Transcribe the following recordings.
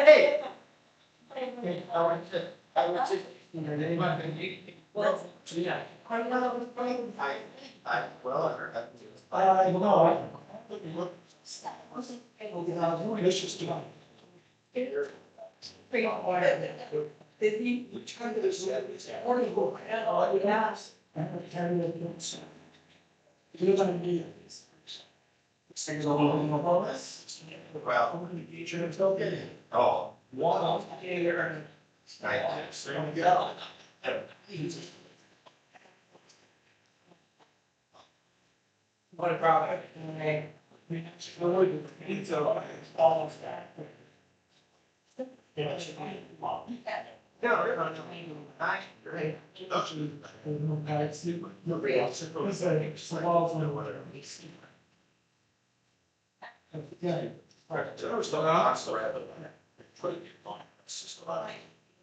Hey. Well, yeah. Oh, one off here. What about it? Almost that.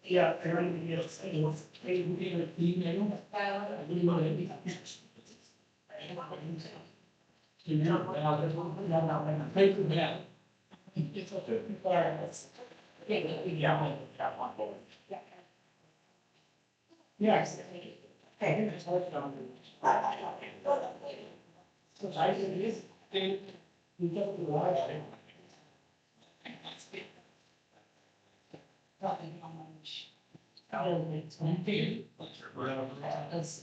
Yeah, everything is. Yes.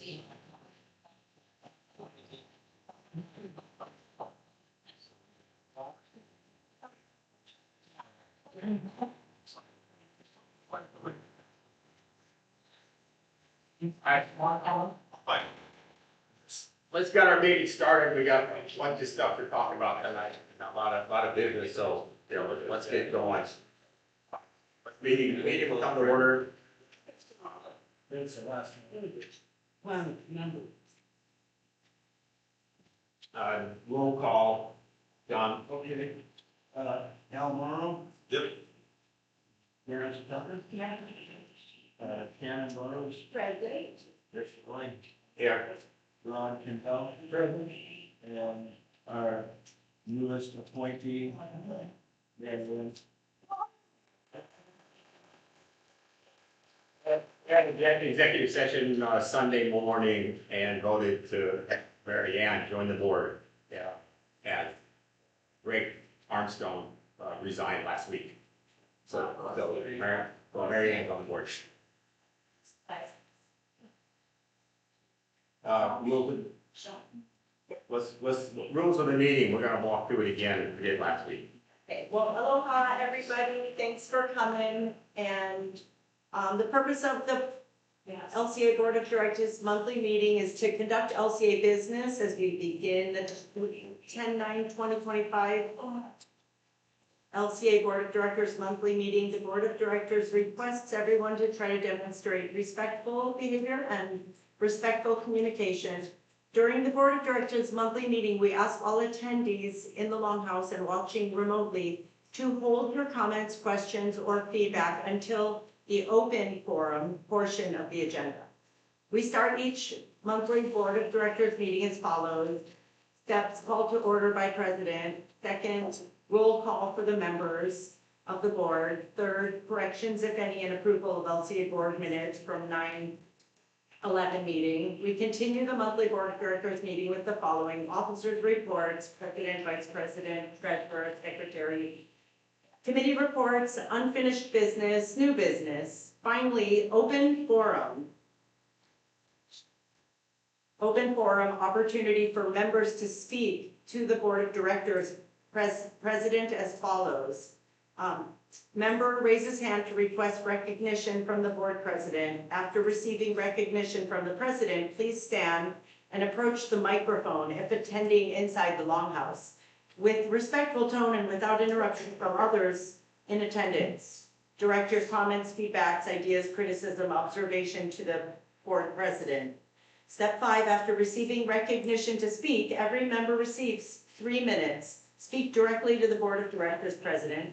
Let's get our meeting started. We got a bunch of stuff to talk about tonight. A lot of business, so let's get going. Meeting will come to order. Roll call. John. Okay. Al Morrow. Yep. Darren Tucker. Yeah. Shannon Burrows. President. Rich Blank. Here. Ron Quintel. And our newest appointee, Dan. Had an executive session Sunday morning and voted to have Mary Ann join the board. Yeah. And Greg Armstrong resigned last week. So Mary Ann's on the board. Rules of the meeting, we're gonna walk through it again as we did last week. Okay, well, aloha, everybody. Thanks for coming. And the purpose of the LCA Board of Directors monthly meeting is to conduct LCA business as we begin the 10/9/2025 LCA Board of Directors monthly meeting. The Board of Directors requests everyone to try to demonstrate respectful behavior and respectful communication. During the Board of Directors monthly meeting, we ask all attendees in the Longhouse and watching remotely to hold your comments, questions, or feedback until the open forum portion of the agenda. We start each monthly Board of Directors meeting as follows. Steps: call to order by President. Second, roll call for the members of the board. Third, corrections, if any, and approval of LCA board minutes from 9/11 meeting. We continue the monthly Board of Directors meeting with the following: officers' reports, President, Vice President, Treasurer, Secretary, committee reports, unfinished business, new business. Finally, open forum. Open forum opportunity for members to speak to the Board of Directors. President as follows. Member raises hand to request recognition from the board president. After receiving recognition from the president, please stand and approach the microphone if attending inside the Longhouse with respectful tone and without interruption from others in attendance. Direct your comments, feedbacks, ideas, criticism, observation to the board president. Step 5, after receiving recognition to speak, every member receives 3 minutes. Speak directly to the Board of Directors president.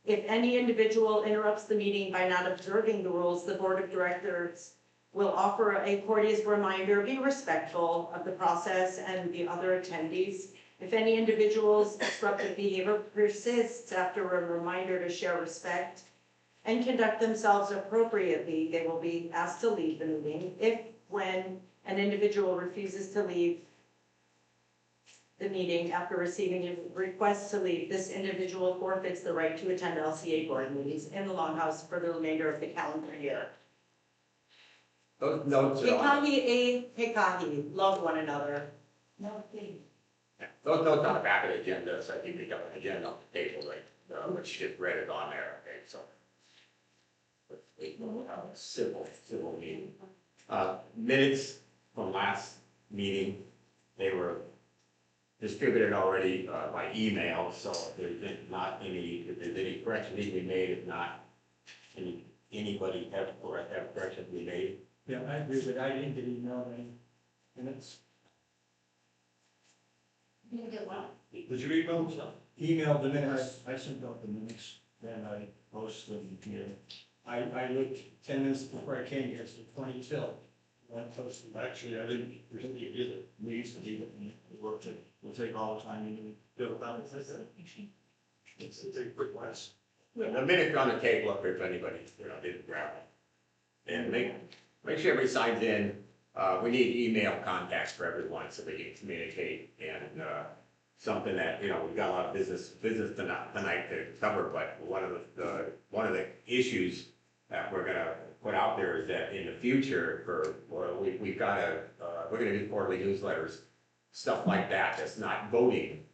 If any individual interrupts the meeting by not observing the rules, the Board of Directors will offer a courteous reminder. Be respectful of the process and the other attendees. If any individual's disruptive behavior persists after a reminder to share respect, and conduct themselves appropriately, they will be asked to leave the meeting. If, when an individual refuses to leave the meeting after receiving a request to leave, this individual forfeits the right to attend LCA board meetings in the Longhouse for the remainder of the calendar year. Those notes are on, Hikahi, love one another. those notes on the back of the agenda, so I think we got an agenda on the table, right, which just read it on there, okay, so. Civil meeting. Minutes from last meeting, they were distributed already by email, so if there's any correction need to be made, if not, anybody have corrections to be made? Yeah, I agree, but I didn't get email any minutes. Did you email them? Email the minutes, I sent out the minutes, then I posted them here. I looked 10 minutes before I came here, it's the 22. I posted them. Actually, I didn't receive it either. We used to do it, and we'll take all the time you need. Bill, that was it. It's a quick glance. The minutes are on the table up here if anybody, didn't grab it. And make sure everybody signs in. We need email contacts for everyone so we can communicate and, something that, we've got a lot of business tonight to cover, but one of the issues that we're gonna put out there is that in the future, we're gonna do quarterly newsletters, stuff like that, that's not voting.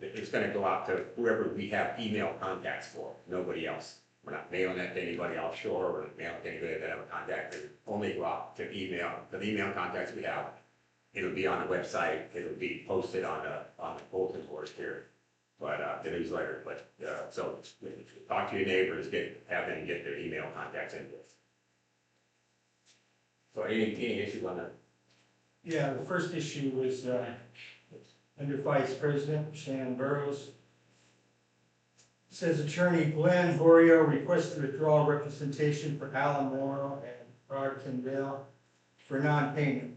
It's gonna go out to whoever we have email contacts for, nobody else. We're not mailing that to anybody offshore, we're not mailing it to anybody that have a contact, it only go out to the email contacts we have. It'll be on the website, it'll be posted on the bulletin board here, but, the newsletter, but, so, talk to your neighbors, have them get their email contacts in this. So any issues on that? Yeah, the first issue was, under Vice President Shannon Burrows. Says Attorney Glenn Borio requests to withdraw representation for Alan Morrow and Rod Kendall for non-payment.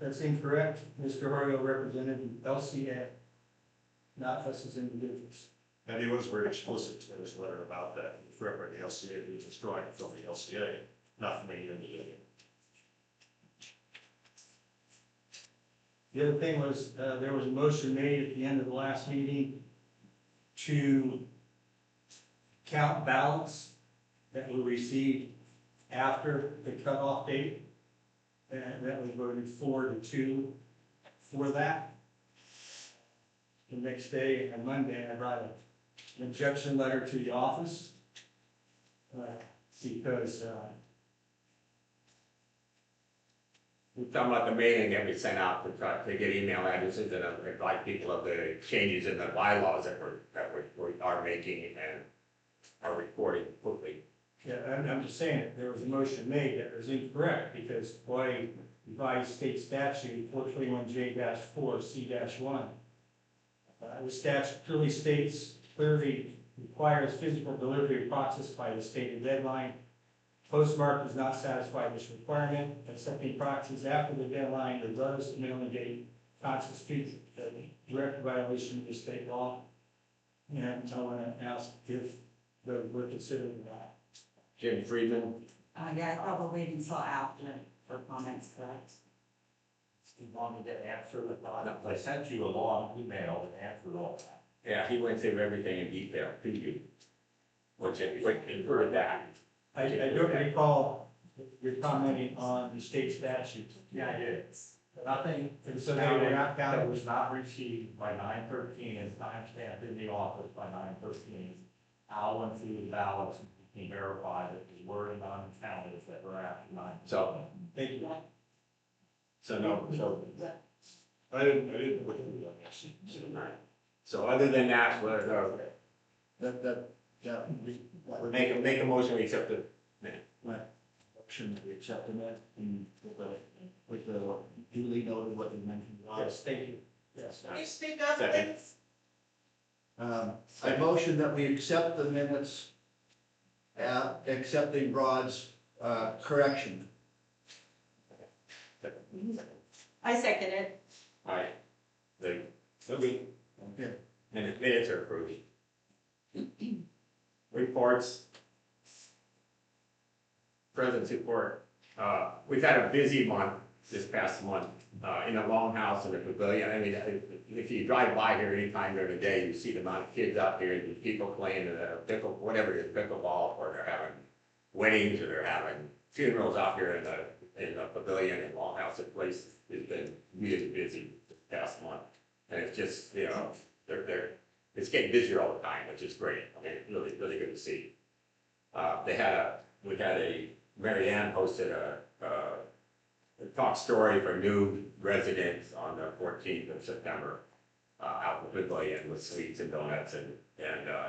That's incorrect. Mr. Borio represented LCA, not us as individuals. And he was very explicit in his letter about that. He referred to the LCA, he was destroying it from the LCA, not from any individual. The other thing was, there was a motion made at the end of the last meeting to count ballots that were received after the cutoff date. And that was voted 4-2 for that. The next day, on Monday, I brought an objection letter to the office. Because, We're talking about the mailing that we sent out to get email addresses and advise people of the changes in the bylaws that we are making and are recording quickly. yeah, I'm just saying, that there was a motion made that was incorrect, because Hawaii revised state statute 421J-4C-1. The statute clearly requires physical delivery of proxies by the stated deadline. Postmark does not satisfy this requirement. Accepting proxies after the deadline, regardless of mailing date, constitutes a direct violation of the state law. And I want to ask if we're considering that. Jim Friedman, Yeah, I probably wait until after for comments, correct? You want me to answer the thought? I sent you a long email that answered all that. yeah, he went through everything in detail to you, which included that. I don't recall you're commenting on the state statute. Yeah, I did. Nothing, And so they were not that counted. was not received by 9/13 is timestamped in the office by 9/13. Al went through the ballots and can verify that the wording on the calendars that were after 9. So, Thank you. I didn't look into that. so other than that, That make a motion, we accept the motion that we accept the minute and with the duly noted what you mentioned. Yes, thank you. Yes. Can you speak up, Second. please? I motion that we accept the minutes, accepting Rod's correction. I second it. Aye. Okay. And the minutes are approved. Reports, President support. We've had a busy month this past month, in the Longhouse and the Pavilion. I mean, if you drive by here anytime during the day, you see the amount of kids out here, and people playing whatever it is, pickleball, or they're having weddings, or they're having funerals out here in the Pavilion and Longhouse. The place has been really busy this past month. And it's just, you know, it's getting busier all the time, which is great. I mean, it's really, really good to see. Mary Ann hosted a talk story for new residents on the 14th of September, out in the Pavilion with sweets and donuts and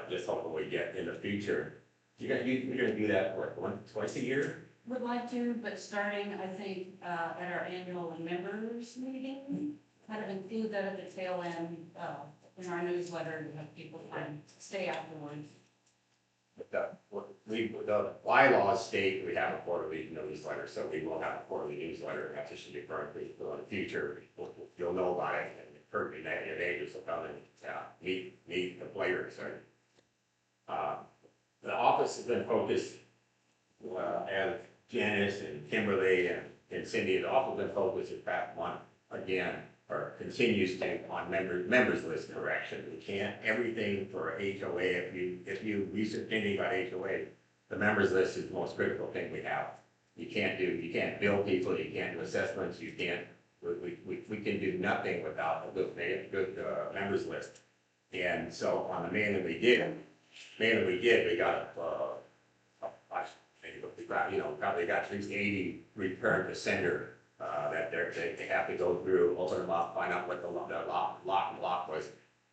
just hoping we get in the future. You're gonna do that, what, twice a year? Would like to, but starting, I think, at our annual members meeting, kind of include that at the tail end, in our newsletter to have people kind of stay afterwards. The bylaws state we have a quarterly newsletter, so we will have a quarterly newsletter, and that's just be currently, so in the future, you'll know about it, and encourage your neighbors to come and meet the players. The office has been focused, as Janice and Kimberly and Cindy, the office has been focused this past month, again, or continues to, on members list correction. We can't, everything for HOA, if you research anything about HOA, the members list is the most critical thing we have. You can't bill people, you can't do assessments, we can do nothing without a good members list. And so on the mailing we did, we got probably got at least 80 return to sender, that they have to go through, open them up, find out what the lock was.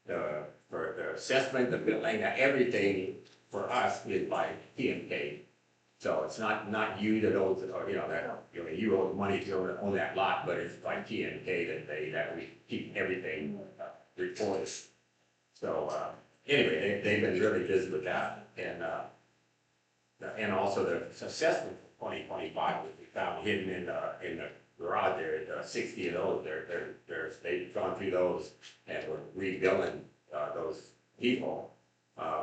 For the assessment, the billing, everything for us is by TMK. So it's not you that owes, you owe money to own that lot, but it's by TMK that we keep everything reported. So anyway, they've been really busy with that, and also the assessment for 2025 was found hidden in the garage there. 60 of those, they've gone through those and we're rebilling those people.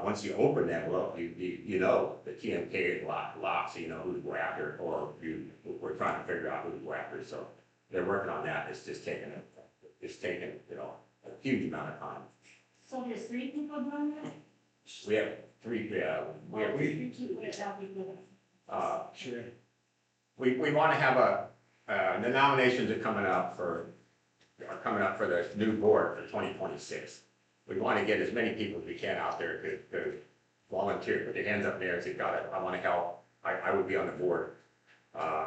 Once you open them, well, you know the TMK is locked, so you know who's go after, or we're trying to figure out who's go after. So they're working on that. It's just taking a huge amount of time. So there's 3 people doing that? We have 3. Sure. We want to have the nominations are coming up for the new board for 2026. We want to get as many people as we can out there to volunteer, put their hands up there and say, God, I want to help. I would be on the board.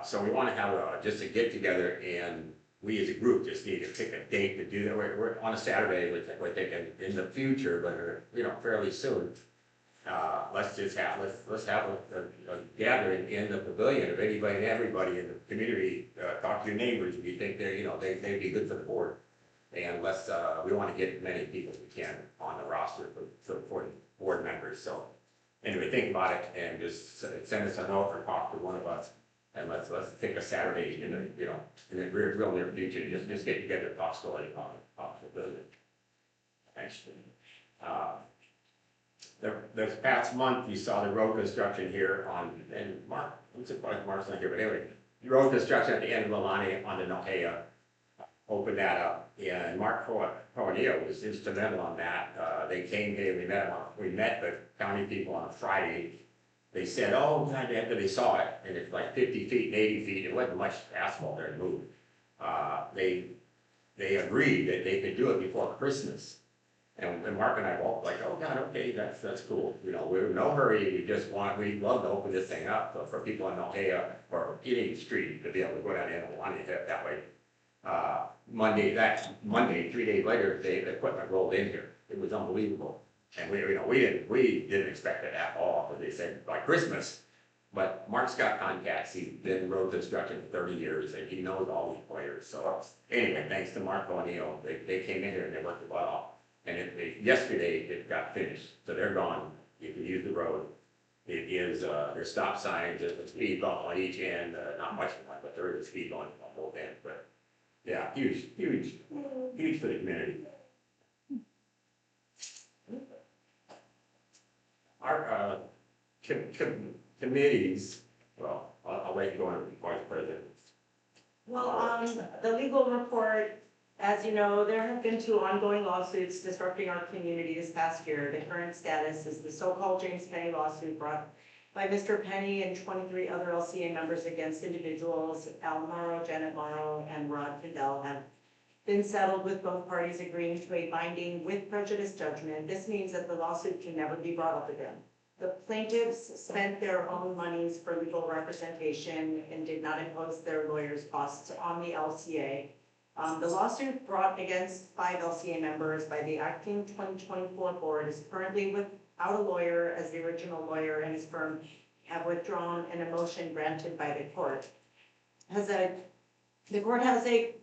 So we want to have just a get together, and we as a group just need to pick a date to do that. We're on a Saturday, we're thinking in the future, but fairly soon. Let's have a gathering in the pavilion of anybody and everybody in the community. Talk to your neighbors if you think they'd be good for the board. And we want to get as many people as we can on the roster for board members. So anyway, think about it and just send us a note or talk to one of us. And let's pick a Saturday in the real near future. Just get together and talk slowly on the building. Thanks. This past month, you saw the road construction here and Mark, I'm surprised Mark's not here, but anyway, the road construction at the end of Leilani on the Nohea, opened that up, and Mark Coronillo was instrumental on that. They came here, we met the county people on a Friday. They said, oh, after they saw it, and it's like 50 feet and 80 feet, it wasn't much asphalt there to move. They agreed that they could do it before Christmas. And Mark and I both like, oh God, okay, that's cool. We're in no hurry. We'd love to open this thing up for people in Nohea or any street to be able to go down and Leilani that way. Monday, 3 days later, the equipment rolled in here. It was unbelievable. And we didn't expect it at all, but they said by Christmas. But Mark's got contacts. He's been in road construction for 30 years, and he knows all these players. So anyway, thanks to Mark O'Neill, they came in here and they worked the butt off. And yesterday it got finished, so they're gone. You can use the road. It is there's stop signs, there's a speed bump on each end. Not much of one, but there is a speed bump on both ends. But yeah, huge for the community. Our committees, well, I'll I'll let you go on, Vice President. Well, the legal report, as you know, there have been 2 ongoing lawsuits disrupting our community this past year. The current status is the so-called James Penny lawsuit brought by Mr. Penny and 23 other LCA members against individuals. Al Morrow, Janet Morrow, and Rod Fidel have been settled with both parties agreeing to a binding with prejudice judgment. This means that the lawsuit can never be brought up again. The plaintiffs spent their own monies for legal representation and did not impose their lawyers' costs on the LCA. The lawsuit brought against 5 LCA members by the acting 2024 board is currently without a lawyer, as the original lawyer and his firm have withdrawn an motion granted by the court. The court has a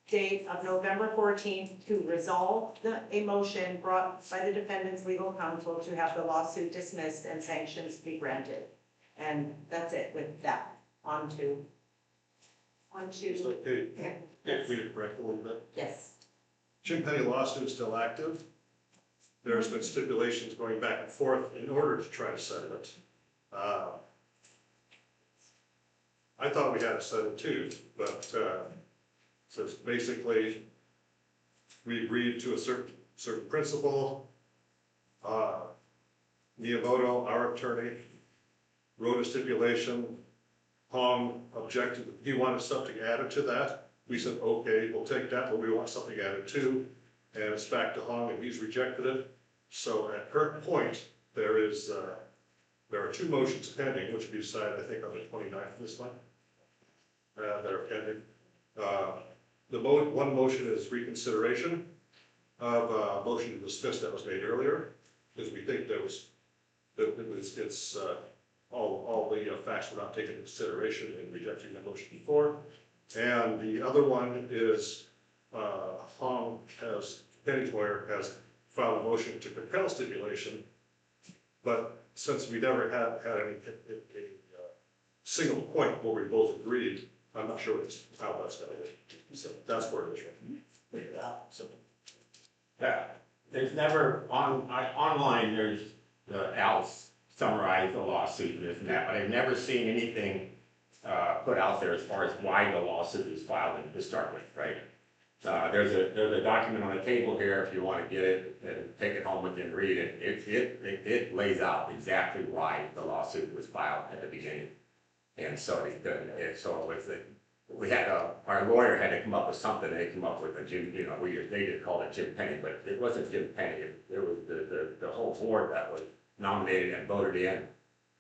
date of November 14th to resolve a motion brought by the defendant's legal counsel to have the lawsuit dismissed and sanctions be granted. And that's it with that. On to. Okay, if we correct a little bit. Yes. Jim Penny lawsuit is still active. There's been stipulations going back and forth in order to try to settle it. I thought we had it settled too, but so basically we agreed to a certain principle. Miyamoto, our attorney, wrote a stipulation. Hong objected, he wanted something added to that. We said, okay, we'll take that, but we want something added too. And it's back to Hong and he's rejected it. So at current point, there are 2 motions pending, which will be decided, I think, on the 29th of this month. That are pending. One motion is reconsideration of a motion to dismiss that was made earlier, because we think all the facts were not taken into consideration in rejecting the motion before. And the other one is Hong Penny's lawyer has filed a motion to compel stipulation, but since we never had a single point where we both agreed, I'm not sure how that's going to be. So that's where it is right now. So. Yeah, there's never, online, there's Al's summarized the lawsuit and this and that, but I've never seen anything put out there as far as why the lawsuit is filed to start with, right? There's a document on the table here if you want to get it and take it home with you and read it. It lays out exactly why the lawsuit was filed at the beginning. And so we had our lawyer had to come up with something. They come up with a Jim, they just called it Jim Penny, but it wasn't Jim Penny. It was the whole board that was nominated and voted in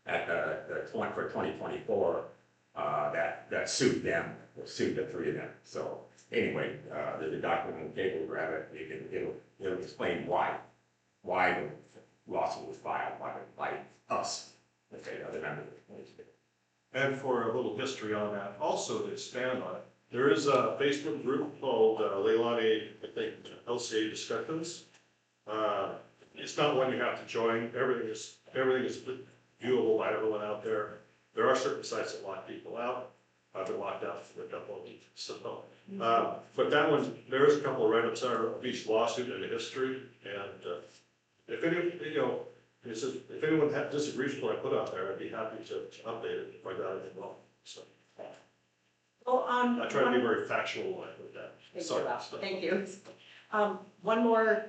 at the point for 2024 that sued them, sued the 3 of them. So anyway, there's a document on the table. Grab it. It'll explain why the lawsuit was filed by us. Okay, the other members. And for a little history on that, also to expand on it, there is a Facebook group called Leilani, I think, LCA Discussions. It's not one you have to join. Everything is viewable by everyone out there. There are certain sites that lock people out. I've been locked out for a couple of weeks. So, but that one, there is a couple of write-ups of each lawsuit and the history. And if anyone disagrees with what I put out there, I'd be happy to update it if I got it wrong. So Well, I try to be very factual with that. Thank you. One more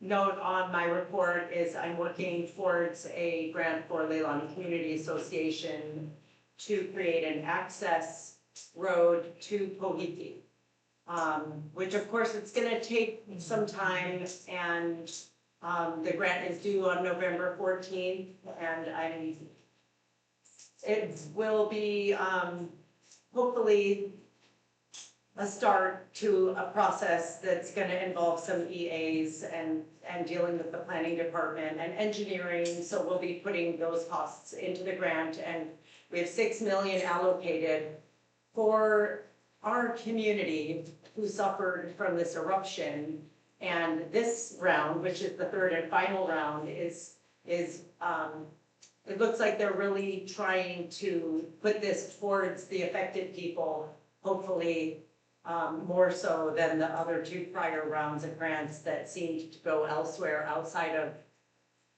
note on my report is I'm working towards a grant for Leilani Community Association to create an access road to Pohiki, which of course it's going to take some time, and the grant is due on November 14th, and it will be hopefully a start to a process that's going to involve some EAs and dealing with the planning department and engineering. So we'll be putting those costs into the grant, and we have $6 million allocated for our community who suffered from this eruption. And this round, which is the 3rd and final round, is it looks like they're really trying to put this towards the affected people, hopefully more so than the other 2 prior rounds of grants that seemed to go elsewhere outside of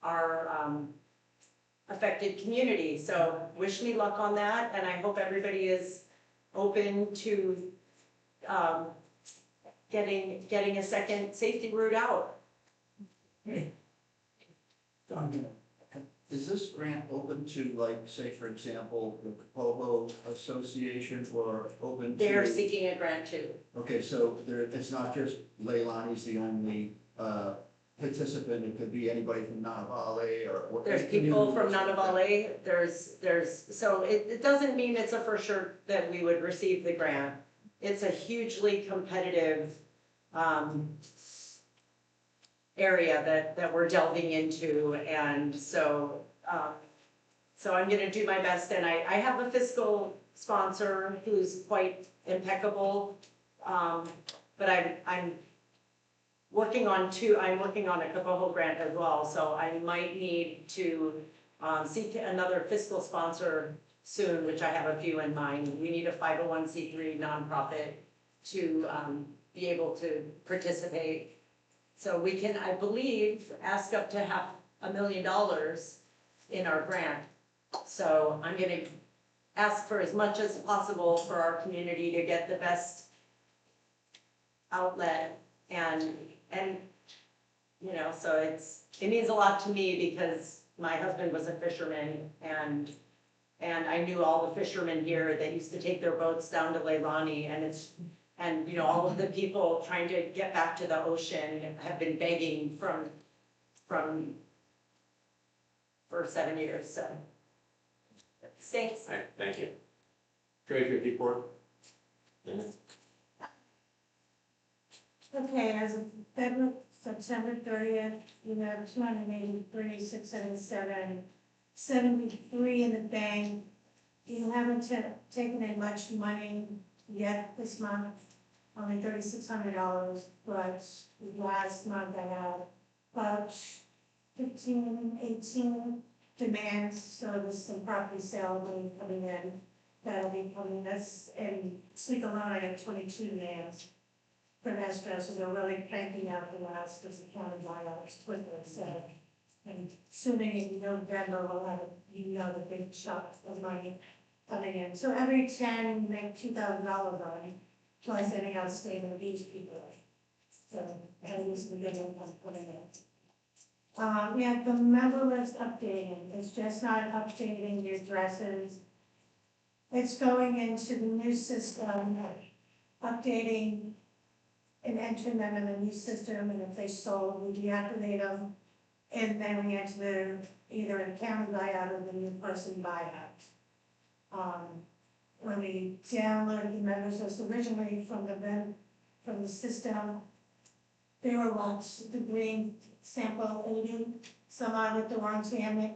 our affected community. So wish me luck on that, and I hope everybody is open to getting a second safety route out. Is this grant open to, like, say, for example, the Pobo Association, or open to? They're seeking a grant too. Okay, so there, it's not just Leilani's the only, participant, it could be anybody from Nonavale or. There's people from Nonavale, so it doesn't mean it's a for sure that we would receive the grant. It's a hugely competitive, area that we're delving into, and so, so I'm gonna do my best, and I have a fiscal sponsor who's quite impeccable, but I'm working on a Kapoho grant as well, so I might need to seek another fiscal sponsor soon, which I have a few in mind. We need a 501c3 nonprofit to be able to participate. So we can, I believe, ask up to $500,000 in our grant. So I'm gonna ask for as much as possible for our community to get the best outlet, and you know, so it means a lot to me because my husband was a fisherman, and I knew all the fishermen here that used to take their boats down to Leilani, and you know, all of the people trying to get back to the ocean have been begging for 7 years, so. Thanks. All right, thank you. Treasury report. Okay, as of September 30th, we have 283, 677, 73 in the bank. You haven't taken in much money yet this month, only $3,600, but last month I had about 15, 18 demands, so there's some property sale money coming in. That'll be coming, and this week alone I have 22 demands from escrow, so they're really cranking out the last of the county buyouts quickly, so. And soon in November, we'll have, the big chunk of money coming in. So every 10, you make $2,000 on it, plus any outstanding fees people. So that is the good income coming in. We have the member list updating. It's just not updating the addresses. It's going into the new system, updating and entering them in the new system, and if they sold, we deactivate them, and then we enter either an county buyout or the new person buyout. When we downloaded the members list originally from the system, there were lots, the green sample 80, some on with the wrong TMK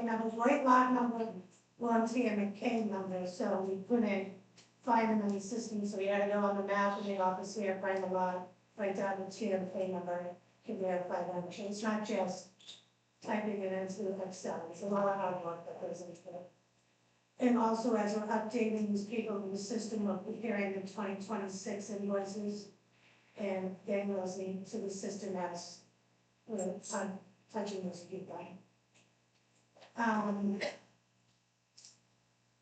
numbers, right lot number, wrong TMK number, so we couldn't find them in the system, so we had to go on the map in the office here, find the lot, write down the TMK number to verify that. It's not just typing it into Excel, it's a lot of hard work that goes into it. And also, as we're updating these people in the system, we're preparing the 2026 invoices and getting those into the system as we're touching those people.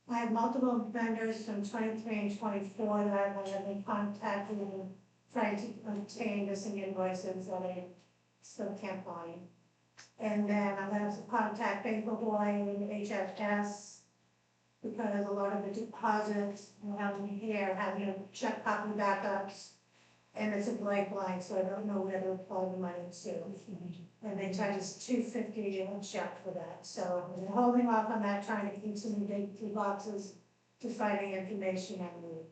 I have multiple vendors from 23 and 24 that I have been contacting and trying to obtain missing invoices that I still can't find. And then I have to contact Paperboy and HFS because a lot of the deposits I have in here have no check copy backups, and it's a blank, so I don't know where to apply the money to. And they charge us $250 a check for that. So I'm holding off on that, trying to continue to dig through boxes to find the information I need.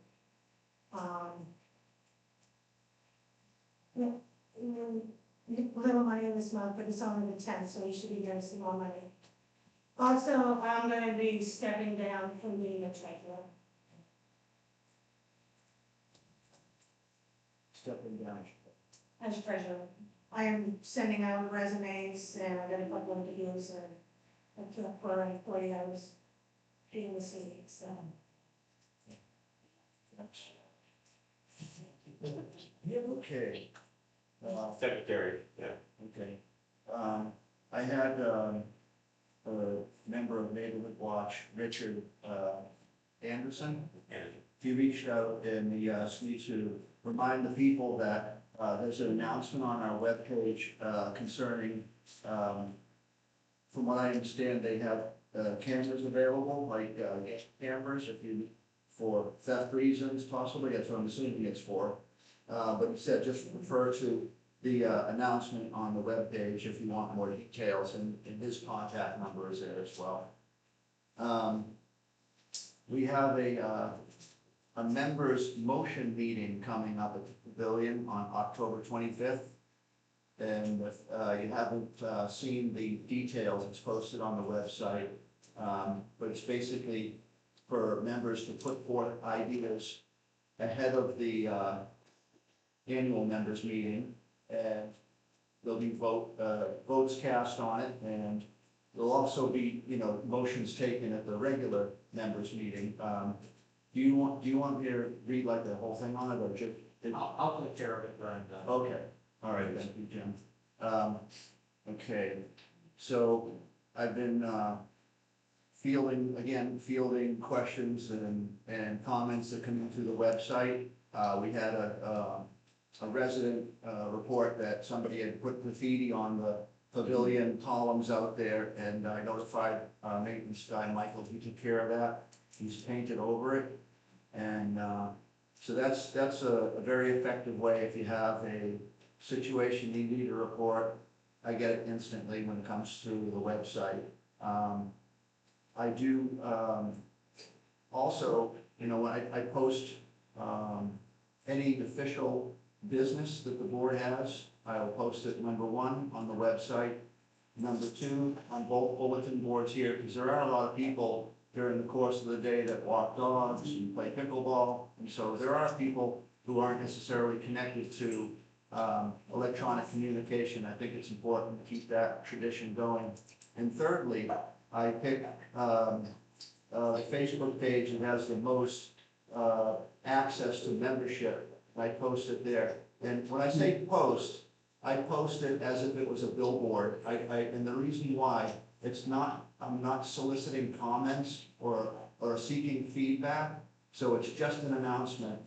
Little money this month, but it's only the 10th, so you should be getting some more money. Also, I'm going to be stepping down from being a treasurer. Stepping down. As treasurer. I am sending out resumes, and I got a couple of interviews, and I took 40 hours being the city, so. Okay. Secretary, yeah. Okay. I had, member of Neighborhood Watch, Richard Anderson. And He reached out and he asked me to remind the people that there's an announcement on our webpage concerning, from what I understand, they have cameras available, like cameras if you, for theft reasons possibly, that's what I'm assuming it's for. But he said just refer to the announcement on the webpage if you want more details, and his contact number is there as well. We have a members motion meeting coming up at the Pavilion on October 25th. And if you haven't seen the details, it's posted on the website. But it's basically for members to put forth ideas ahead of the annual members meeting. And there'll be votes cast on it, and there'll also be, motions taken at the regular members meeting. Do you want me to read like the whole thing on it, or just? I'll take care of it during the. Okay, all right, thank you, Jim. Okay, so I've been fielding questions and comments that come in through the website. We had a resident report that somebody had put graffiti on the pavilion columns out there, and I notified maintenance guy Michael, he took care of that. He's painted over it, and so that's a very effective way. If you have a situation you need to report, I get it instantly when it comes through the website. I do also, when I post any official business that the board has, I will post it, number one, on the website, number two, on both bulletin boards here, because there are a lot of people during the course of the day that walk dogs and play pickleball, and so there are people who aren't necessarily connected to electronic communication. I think it's important to keep that tradition going. And thirdly, I pick the Facebook page that has the most access to membership. I post it there. And when I say post, I post it as if it was a billboard. And the reason why, I'm not soliciting comments or seeking feedback. So it's just an announcement.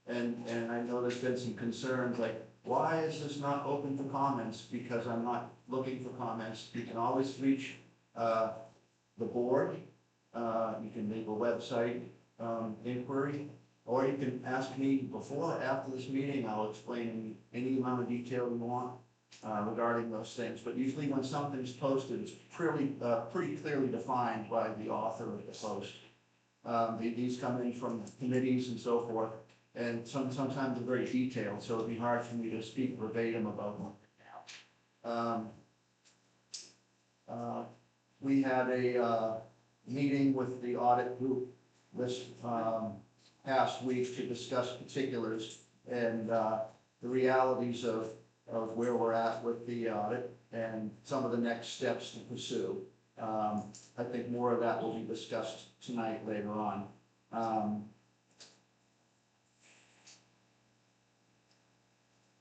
And I know there's been some concerns like, why is this not open for comments? Because I'm not looking for comments. You can always reach the board. You can leave a website inquiry, or you can ask me before or after this meeting. I'll explain any amount of detail you want regarding those things. But usually when something's posted, it's pretty clearly defined by the author of the post. These come in from committees and so forth, and sometimes they're very detailed, so it'd be hard for me to speak verbatim about them. We had a meeting with the audit group this past week to discuss particulars and the realities of where we're at with the audit and some of the next steps to pursue. I think more of that will be discussed tonight later on.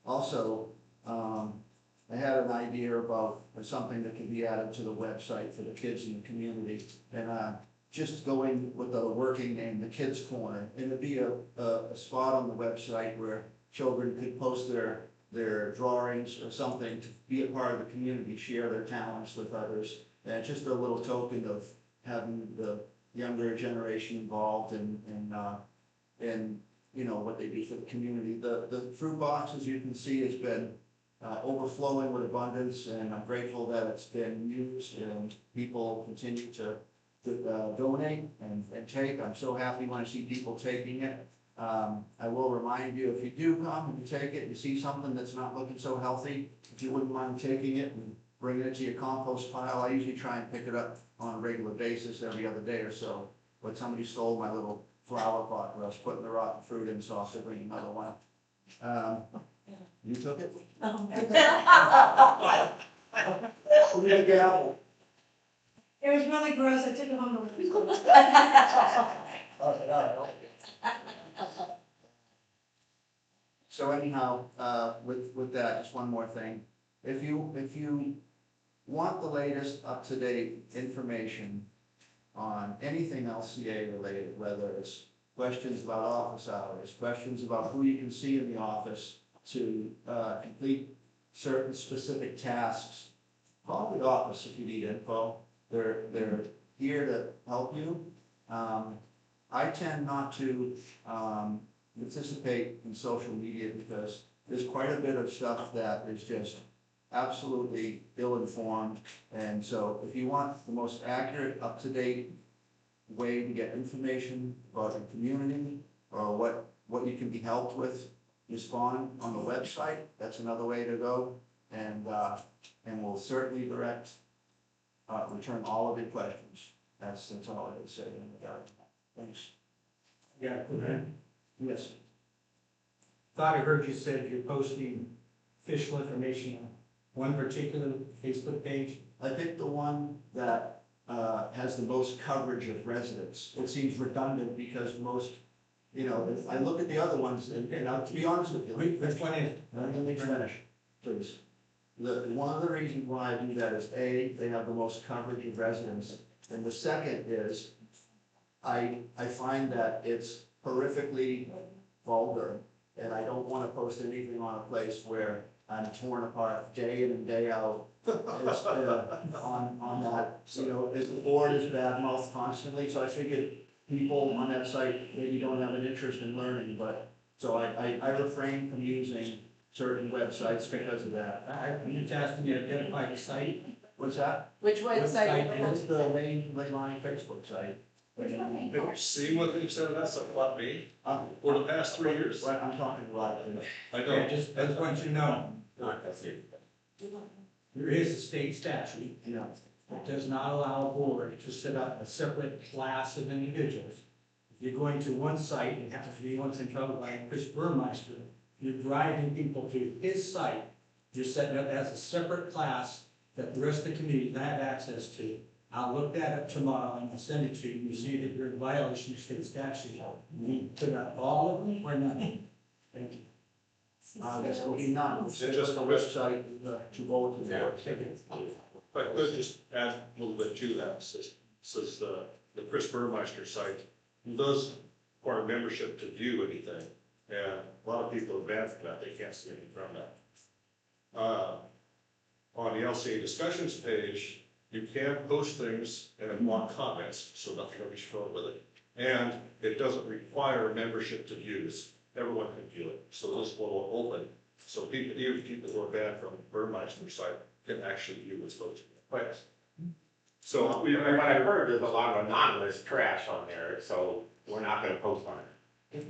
Also, I had an idea about something that could be added to the website for the kids in the community, and just going with the working name, the Kids Corner, and it'd be a spot on the website where children could post their drawings or something to be a part of the community, share their talents with others, and just a little token of having the younger generation involved in what they do for the community. The fruit box, as you can see, has been overflowing with abundance, and I'm grateful that it's been used and people continue to donate and take. I'm so happy when I see people taking it. I will remind you, if you do come and you take it, you see something that's not looking so healthy, if you wouldn't mind taking it and bringing it to your compost pile. I usually try and pick it up on a regular basis every other day or so, but somebody stole my little flower pot where I was putting the rotten fruit in, so I'll have to bring another one. You took it? Who did the apple? It was really gross, I took it home. So anyhow, with that, just one more thing. If you want the latest up-to-date information on anything LCA related, whether it's questions about office hours, questions about who you can see in the office to complete certain specific tasks, call the office if you need info. They're here to help you. I tend not to participate in social media because there's quite a bit of stuff that is just absolutely ill-informed. And so if you want the most accurate, up-to-date way to get information about your community or what you can be helped with, respond on the website. That's another way to go. And we'll certainly return all of your questions. That's all I would say in regard to that. Thanks. Yeah, okay. Yes. Thought I heard you said you're posting official information on one particular Facebook page. I think the one that has the most coverage of residents. It seems redundant because most, if I look at the other ones, and to be honest with you. Which one is? Let me finish, please. One of the reasons why I do that is A, they have the most coverage of residents. And the second is, I find that it's horrifically vulgar. And I don't want to post anything on a place where I'm torn apart day in and day out. On that, the board is bad mouth constantly, so I figured people on that site maybe don't have an interest in learning, but, so I refrain from using certain websites because of that. I'm just asking you to identify the site. What's that? Which website? It's the Leilani Facebook site. Have you seen what they've said about stuff about me Um, for the past 3 years? What I'm talking about, I Yeah, don't. I just want you to know, That's it. there is a state statute you know, that does not allow a board to set up a separate class of individuals. If you're going to one site, it happens to be one controlled by Chris Burmeister, you're driving people to his site, you're setting up as a separate class that the rest of the community doesn't have access to. I'll look that up tomorrow and I'll send it to you, you see that you're in violation of state statute. You need to put up all of them or none. Thank you. this will be none. It's just a website to vote to the board. If I could just add a little bit to that, says the Chris Burmeister site does require membership to view anything. And a lot of people are banned from that, they can't see anything from that. On the LCA discussions page, you can post things and want comments, so nothing will be shown with it. And it doesn't require membership to views. Everyone can view it, so this will open. So people, even people who are banned from Burmeister's site can actually view what's posted. But So what I've heard, there's a lot of anonymous trash on there, so we're not gonna post on it.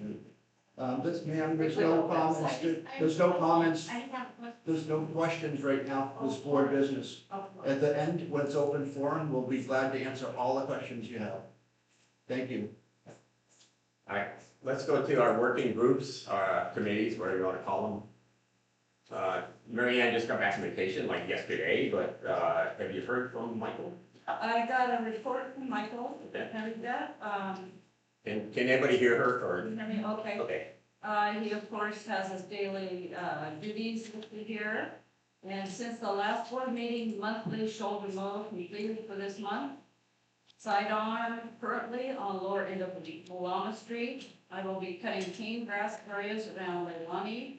Ma'am, there's no comments, there's no questions right now for this board business. At the end, when it's open forum, we'll be glad to answer all the questions you have. Thank you. All right, let's go to our working groups, committees, whatever you wanna call them. Mary Ann just got back from vacation like yesterday, but, have you heard from Michael? I got a report from Michael, Okay. and that, Can anybody hear her or? okay. Okay, He of course has his daily, duties listed here. And since the last board meeting, monthly shoulder mow completed for this month. Sidearm currently on lower end of Leilani Street. I will be cutting cane grass areas around Leilani.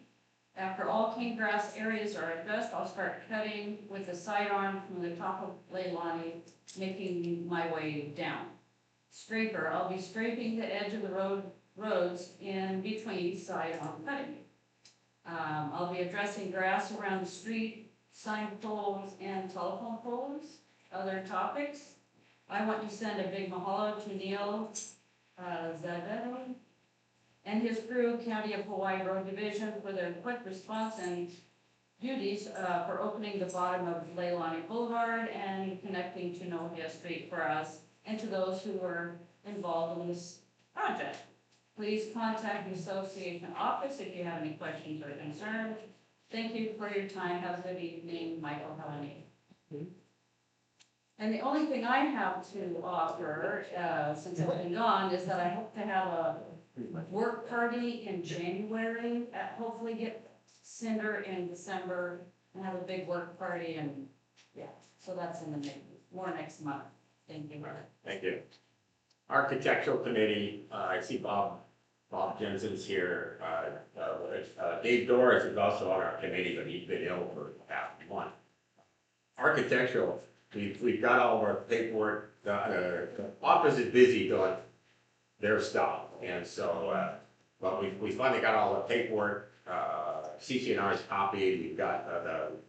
After all cane grass areas are addressed, I'll start cutting with the sidearm from the top of Leilani, making my way down. Scraper, I'll be scraping the edge of the roads in between sidearm cutting. I'll be addressing grass around the street, sign poles and telephone poles. Other topics, I want to send a big mahalo to Neil Zavedo and his crew, County of Hawaii Road Division, for their quick response and duties for opening the bottom of Leilani Boulevard and connecting to Nohea Street for us and to those who were involved in this project. Please contact the association office if you have any questions or concerns. Thank you for your time. Have a good evening, Michael Helene. And the only thing I have to offer, since I've been gone, is that I hope to have a work party in January, hopefully get Cinder in December, and have a big work party, and yeah, so that's in the next month. Thank you, Mark. Thank you. Architectural Committee, I see Bob Jensen's here. Dave Doris is also on our committee, but he's been ill for half a month. Architectural, we've got all of our paperwork, the office is busy doing their stuff, and so, but we finally got all the paperwork, CCNR's copied, we've got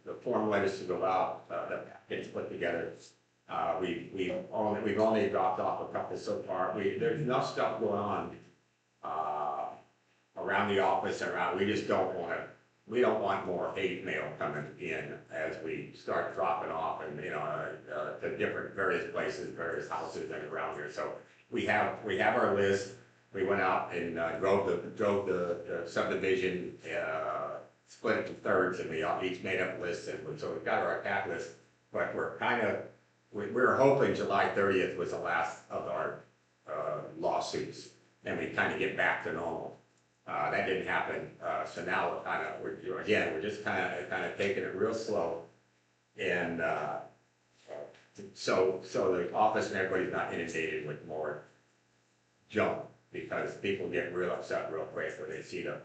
the form letters to go out, the packets put together. We've only dropped off a couple so far. There's enough stuff going on around the office and around. We don't want more hate mail coming in as we start dropping off and to different various places, various houses and around here. So we have our list. We went out and drove the subdivision, split it in thirds, and we each made up lists, and so we've got our attack list. But we're hoping July 30th was the last of our lawsuits, and we kind of get back to normal. That didn't happen, so now we're just kind of taking it real slow, and so the office and everybody's not inundated with more junk, because people get real upset real quick when they see the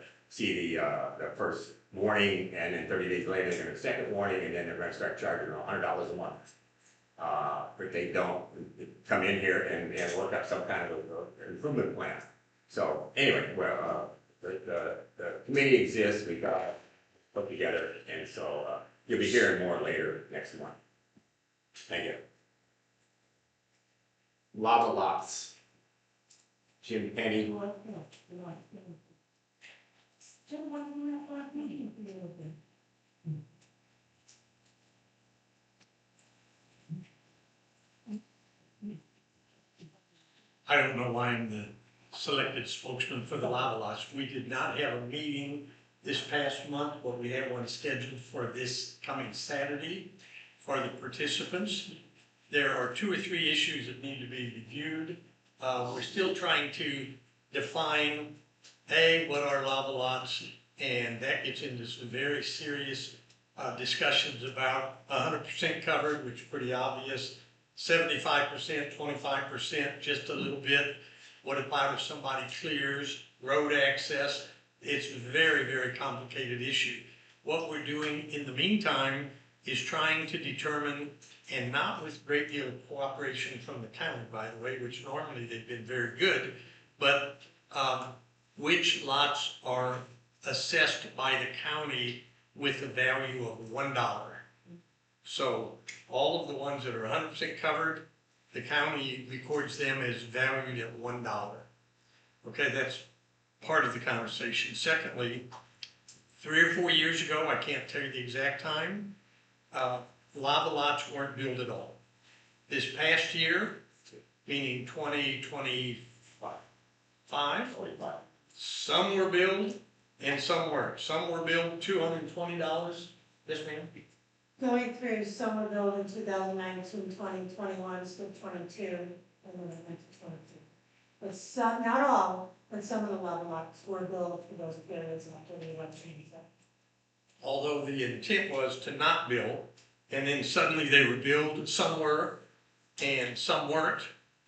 first warning, and then 30 days later they're going to second warning, and then they're going to start charging them $100 a month. If they don't come in here and work up some kind of improvement plan. So anyway, well, the committee exists, we got it put together, and so you'll be hearing more later next month. Thank you. Lava lots. Jim Penny. I don't know why I'm the selected spokesman for the lava lots. We did not have a meeting this past month, but we have one scheduled for this coming Saturday for the participants. There are 2 or 3 issues that need to be reviewed. We're still trying to define, what are lava lots, and that gets into some very serious discussions about 100% covered, which is pretty obvious, 75%, 25%, just a little bit. What about if somebody clears road access? It's a very, very complicated issue. What we're doing in the meantime is trying to determine, and not with a great deal of cooperation from the county, by the way, which normally they've been very good, but which lots are assessed by the county with a value of $1. So all of the ones that are 100% covered, the county records them as valued at $1. Okay, that's part of the conversation. Secondly, 3 or 4 years ago, I can't tell you the exact time, lava lots weren't built at all. This past year, meaning 2025, some were built and some weren't. Some were built $220. Yes, ma'am? Going through, some were built in 2019, 20, 21, so 22, and then went to 22. But some, not all, but some of the lava lots were built for those periods after the election. Although the intent was to not build, and then suddenly they were built, some were, and some weren't,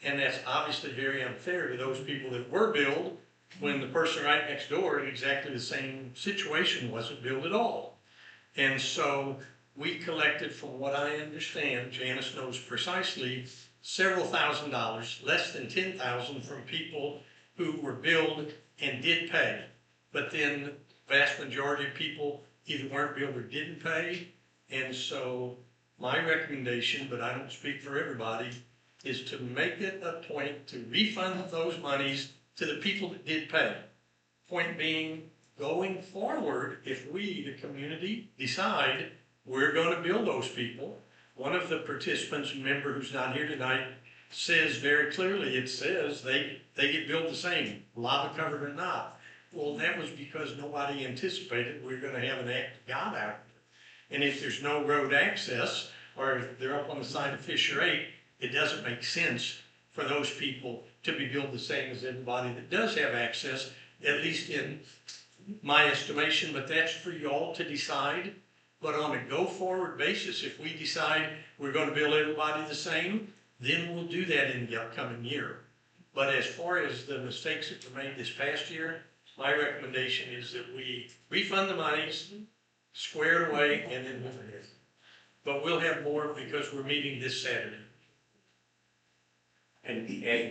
and that's obviously very unfair to those people that were built when the person right next door in exactly the same situation wasn't built at all. And so we collected, from what I understand, Janice knows precisely, several $1,000s, less than $10,000 from people who were billed and did pay. But then the vast majority of people either weren't billed or didn't pay. And so my recommendation, but I don't speak for everybody, is to make it a point to refund those monies to the people that did pay. Point being, going forward, if we, the community, decide we're going to bill those people, one of the participants, member who's not here tonight, says very clearly, it says they get billed the same, lava covered or not. Well, that was because nobody anticipated we were going to have an act of God out there. And if there's no road access, or if they're up on the side of Fisher 8, it doesn't make sense for those people to be billed the same as everybody that does have access, at least in my estimation, but that's for y'all to decide. But on a go-forward basis, if we decide we're going to bill everybody the same, then we'll do that in the upcoming year. But as far as the mistakes that were made this past year, my recommendation is that we refund the monies, square it away, and then move ahead. But we'll have more because we're meeting this Saturday. And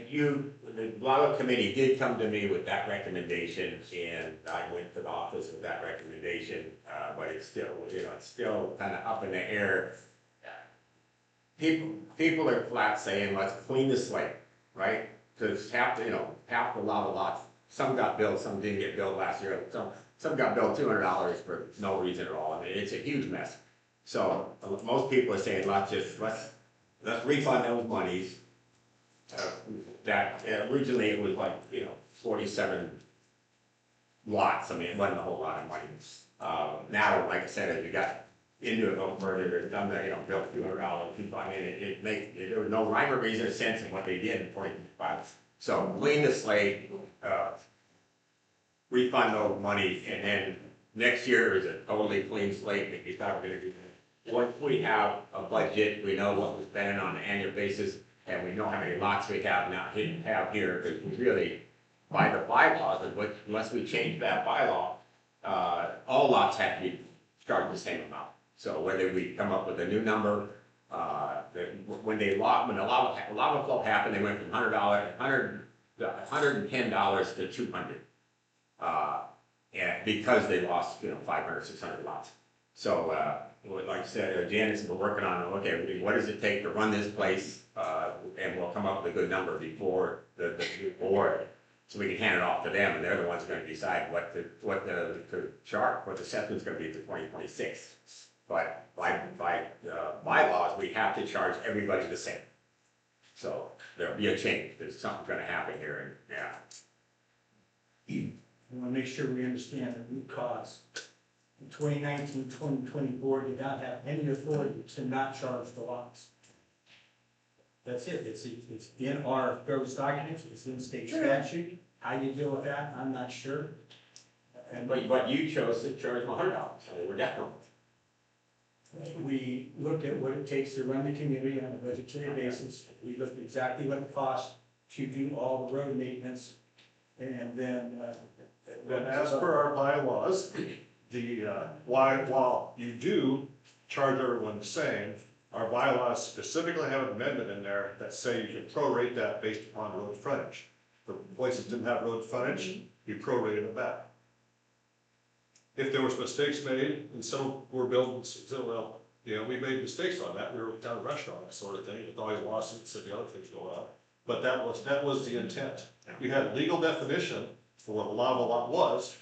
you, the Lava Committee did come to me with that recommendation, and I went to the office with that recommendation, but it's still, it's still kind of up in the air. People are flat saying, let's clean the slate, right? Because half the lava lots, some got billed, some didn't get billed last year, some got billed $200 for no reason at all. I mean, it's a huge mess. So most people are saying, let's refund those monies. That originally it was like, 47 lots. I mean, it wasn't a whole lot of money. Now, like I said, as you got into it a little further, it's done that, bill $200. I mean, there was no rhyme or reason or sense in what they did in 2025. So clean the slate, refund those money, and then next year is a totally clean slate. If you thought we're going to do that. Once we have a budget, we know what we're spending on an annual basis, and we know how many lots we have here, because we really, by the bylaws, unless we change that bylaw, all lots have to be charged the same amount. So whether we come up with a new number, when the lava flow happened, they went from $110 to $200, and because they lost 500, 600 lots. So like I said, Janice, we're working on, okay, what does it take to run this place, and we'll come up with a good number before the new board, so we can hand it off to them, and they're the ones who are going to decide what the assessment's going to be for 2026. But by bylaws, we have to charge everybody the same. So there'll be a change. There's something going to happen here, and I want to make sure we understand the root cause. In 2019, 2024 did not have any authority to not charge the lots. That's it. It's in our those documents. It's in state statute. How you deal with that, I'm not sure. but you chose to charge them $100, so they were definitely. We looked at what it takes to run the community on a budgetary basis. We looked at exactly what it costs to do all the road maintenance, and then. And as per our bylaws, while you do charge everyone the same, our bylaws specifically have an amendment in there that say you can prorate that based upon road frontage. For places that didn't have road frontage, you prorated it back. If there was mistakes made, and some were building, we made mistakes on that, we were kind of rushed on that sort of thing, with all your lawsuits and the other things going on. But that was the intent. We had legal definition for what a lava lot was,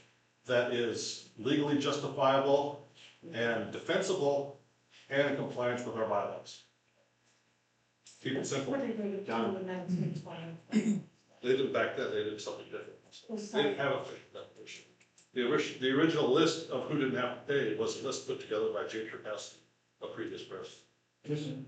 that is legally justifiable and defensible and in compliance with our bylaws. Keep it simple. What did they do in 1920? They did back then, they did something different. They didn't have a official definition. The original list of who didn't have to pay was a list put together by James Rukowski, a previous president.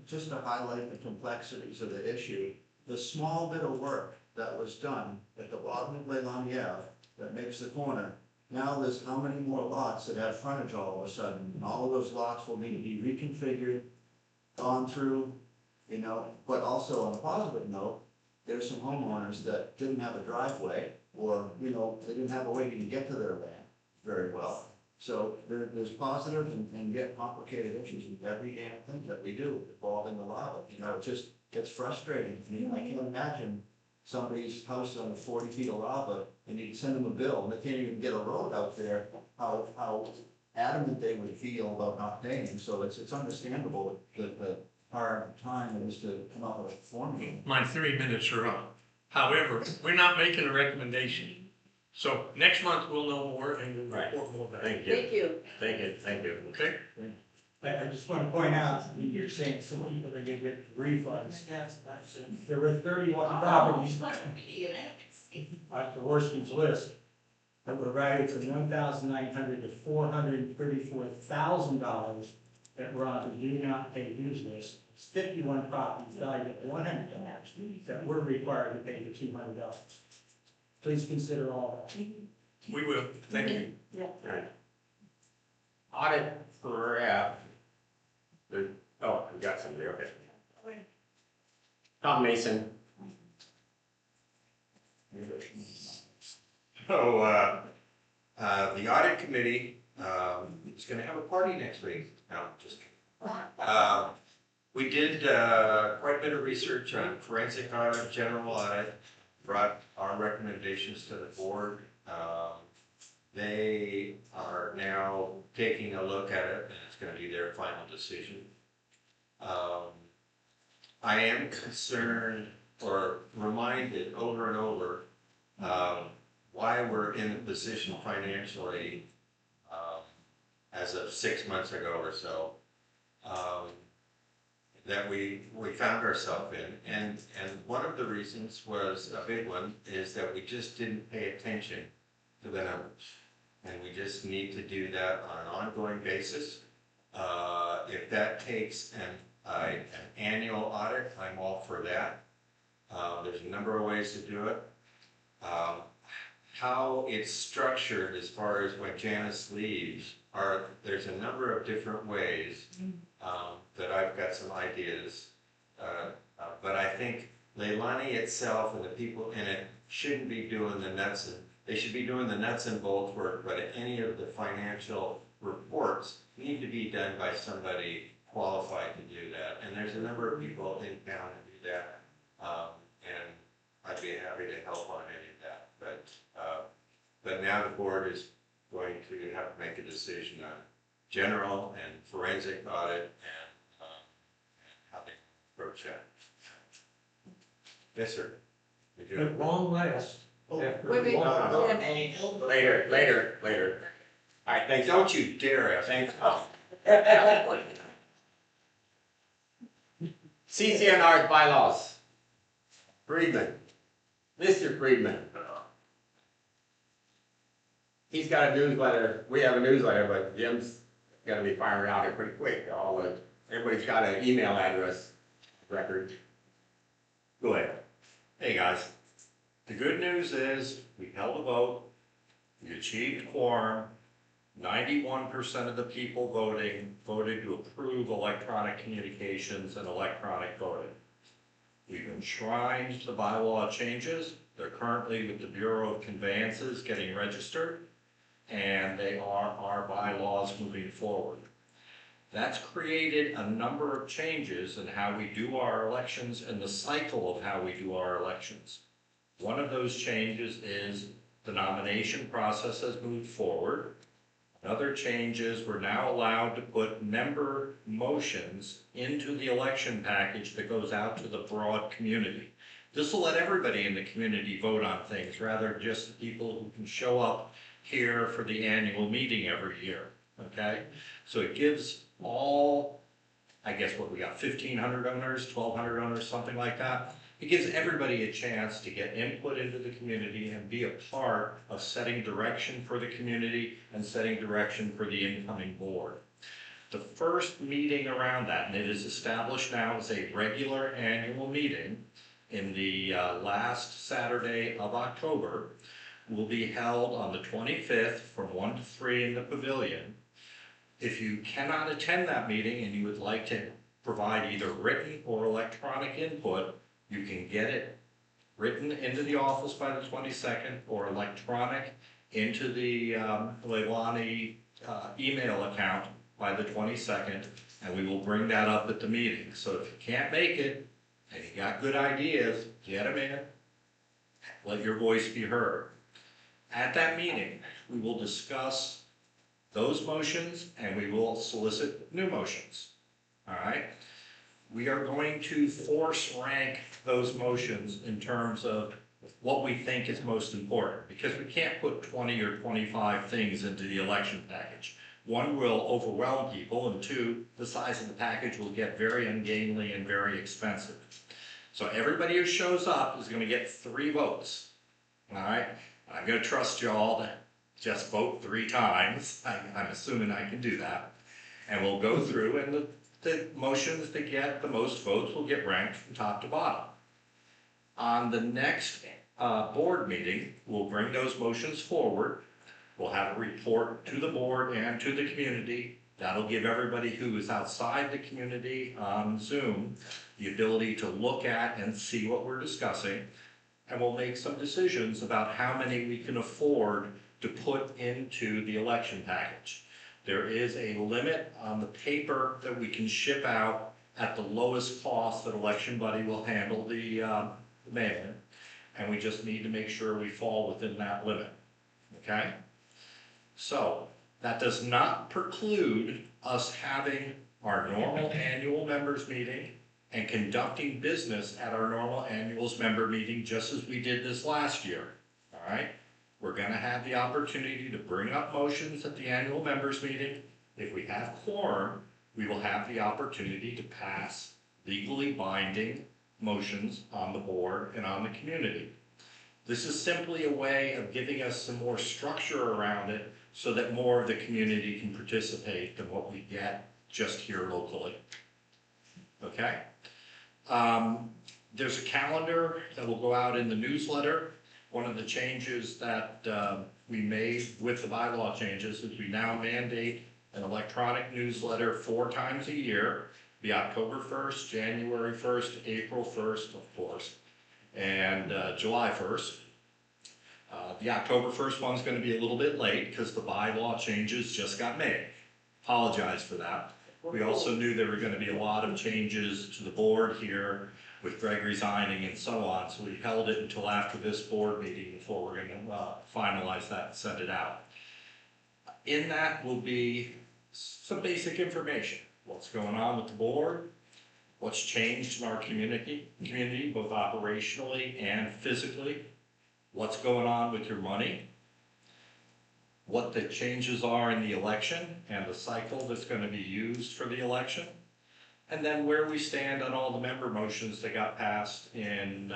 Just to highlight the complexities of the issue, the small bit of work that was done at the bottom of Leilani Ave that makes the corner, now there's how many more lots that have frontage all of a sudden, and all of those lots will need to be reconfigured, gone through, but also on a positive note, there's some homeowners that didn't have a driveway, or, they didn't have a way to get to their land very well. So there's positive and yet complicated issues with every damn thing that we do involving the lava. It just gets frustrating. I can't imagine somebody's house on 40 feet of lava and you can send them a bill and they can't even get a road out there, how adamant they would feel about not paying. So it's understandable that the hard time it is to come up with a formula. My 3 minutes are up. However, we're not making a recommendation. So next month we'll know more and we'll report more back. Thank you. Thank you. Thank you. Okay? I just want to point out, you're saying some people are going to get refunds. There were 31 properties on the Horseman's list that were valued from $1,900 to $434,000 that were on the do not pay dues list. It's 51 properties valued at $100 that were required to pay the $200. Please consider all that. We will. Thank you. Yeah. Audit for, we got somebody, okay. Tom Mason. So, the audit committee, is gonna have a party next week. No, just kidding. We did, quite a bit of research on forensic audit, general audit, brought our recommendations to the board. They are now taking a look at it, and it's gonna be their final decision. I am concerned or reminded over and over, why we're in the position financially, as of 6 months ago or so, that we found ourselves in. And one of the reasons was, a big one, is that we just didn't pay attention to the numbers. And we just need to do that on an ongoing basis. If that takes an annual audit, I'm all for that. There's a number of ways to do it. How it's structured as far as when Janice leaves, there's a number of different ways that I've got some ideas. But I think Leilani itself and the people in it shouldn't be doing they should be doing the nuts and bolts work, but any of the financial reports need to be done by somebody qualified to do that. And there's a number of people in town to do that. And I'd be happy to help on any of that. But now the board is going to have to make a decision on general and forensic audit and how they approach that. Yes, sir. We do. But long last. Wait, wait, No. yeah. Later. All right, thanks. Don't you dare ask. Thanks. CCNR bylaws. Friedman. Mr. Friedman. He's got a newsletter. We have a newsletter, but Jim's gonna be firing out here pretty quick. Everybody's got an email address record. Go ahead. Hey, guys. The good news is, we held a vote, we achieved quorum, 91% of the people voted to approve electronic communications and electronic voting. We've enshrined the bylaw changes. They're currently with the Bureau of Conveyances getting registered, and they are our bylaws moving forward. That's created a number of changes in how we do our elections and the cycle of how we do our elections. One of those changes is the nomination process has moved forward. Another change is we're now allowed to put member motions into the election package that goes out to the broad community. This will let everybody in the community vote on things rather than just the people who can show up here for the annual meeting every year, okay? So it gives all, I guess what we got, 1,500 owners, 1,200 owners, something like that. It gives everybody a chance to get input into the community and be a part of setting direction for the community and setting direction for the incoming board. The first meeting around that, and it is established now as a regular annual meeting in the last Saturday of October, will be held on the 25th from 1 to 3 in the pavilion. If you cannot attend that meeting and you would like to provide either written or electronic input, you can get it written into the office by the 22nd or electronic into the Leilani email account by the 22nd, and we will bring that up at the meeting. So if you can't make it and you got good ideas, get them in, let your voice be heard. At that meeting, we will discuss those motions and we will solicit new motions, all right? We are going to force rank those motions in terms of what we think is most important, because we can't put 20 or 25 things into the election package. One, will overwhelm people, and two, the size of the package will get very ungainly and very expensive. So everybody who shows up is gonna get 3 votes, all right? I'm gonna trust y'all to just vote 3 times. I'm assuming I can do that. And we'll go through, and the motions that get the most votes will get ranked from top to bottom. On the next board meeting, we'll bring those motions forward. We'll have a report to the board and to the community That'll give everybody who is outside the community on Zoom the ability to look at and see what we're discussing. And we'll make some decisions about how many we can afford to put into the election package. There is a limit on the paper that we can ship out at the lowest cost that Election Buddy will handle the mailing. And we just need to make sure we fall within that limit, okay? So that does not preclude us having our normal annual members meeting and conducting business at our normal annuals member meeting, just as we did this last year, all right? We're gonna have the opportunity to bring up motions at the annual members meeting. If we have quorum, we will have the opportunity to pass legally binding motions on the board and on the community. This is simply a way of giving us some more structure around it so that more of the community can participate than what we get just here locally. Okay? There's a calendar that will go out in the newsletter. One of the changes that we made with the bylaw changes is we now mandate an electronic newsletter 4 times a year, be October 1st, January 1st, April 1st, of course, and July 1st. The October 1st one's going to be a little bit late because the bylaw changes just got made. Apologize for that. We also knew there were going to be a lot of changes to the board here with Greg resigning and so on, so we held it until after this board meeting before we're going to finalize that and send it out. In that will be some basic information. What's going on with the board, what's changed in our community both operationally and physically, what's going on with your money, what the changes are in the election and the cycle that's going to be used for the election, and then where we stand on all the member motions that got passed in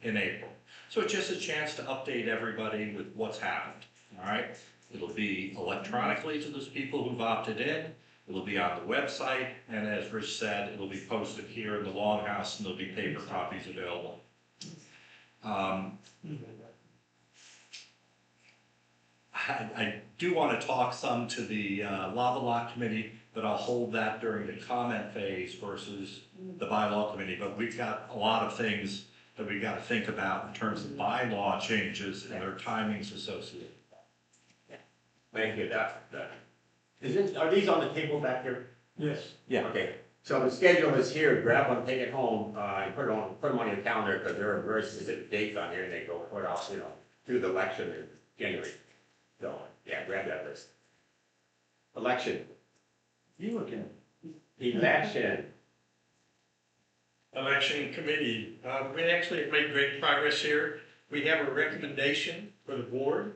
April. So it's just a chance to update everybody with what's happened, all right? It'll be electronically to those people who've opted in. It'll be on the website, and as Rich said, it'll be posted here in the Longhouse, and there'll be paper copies available. I do want to talk some to the Lava Lot Committee, but I'll hold that during the comment phase versus the bylaw committee. But we've got a lot of things that we've got to think about in terms of bylaw changes and their timings associated. Thank you. Are these on the table back here? Yes. Yeah. Okay. So the schedule is here. Grab one, take it home, and put them on your calendar because there are very specific dates on here, and they go put off, through the election in January. So yeah, grab that list. Election. You again. Election. Election committee, we actually have made great progress here. We have a recommendation for the board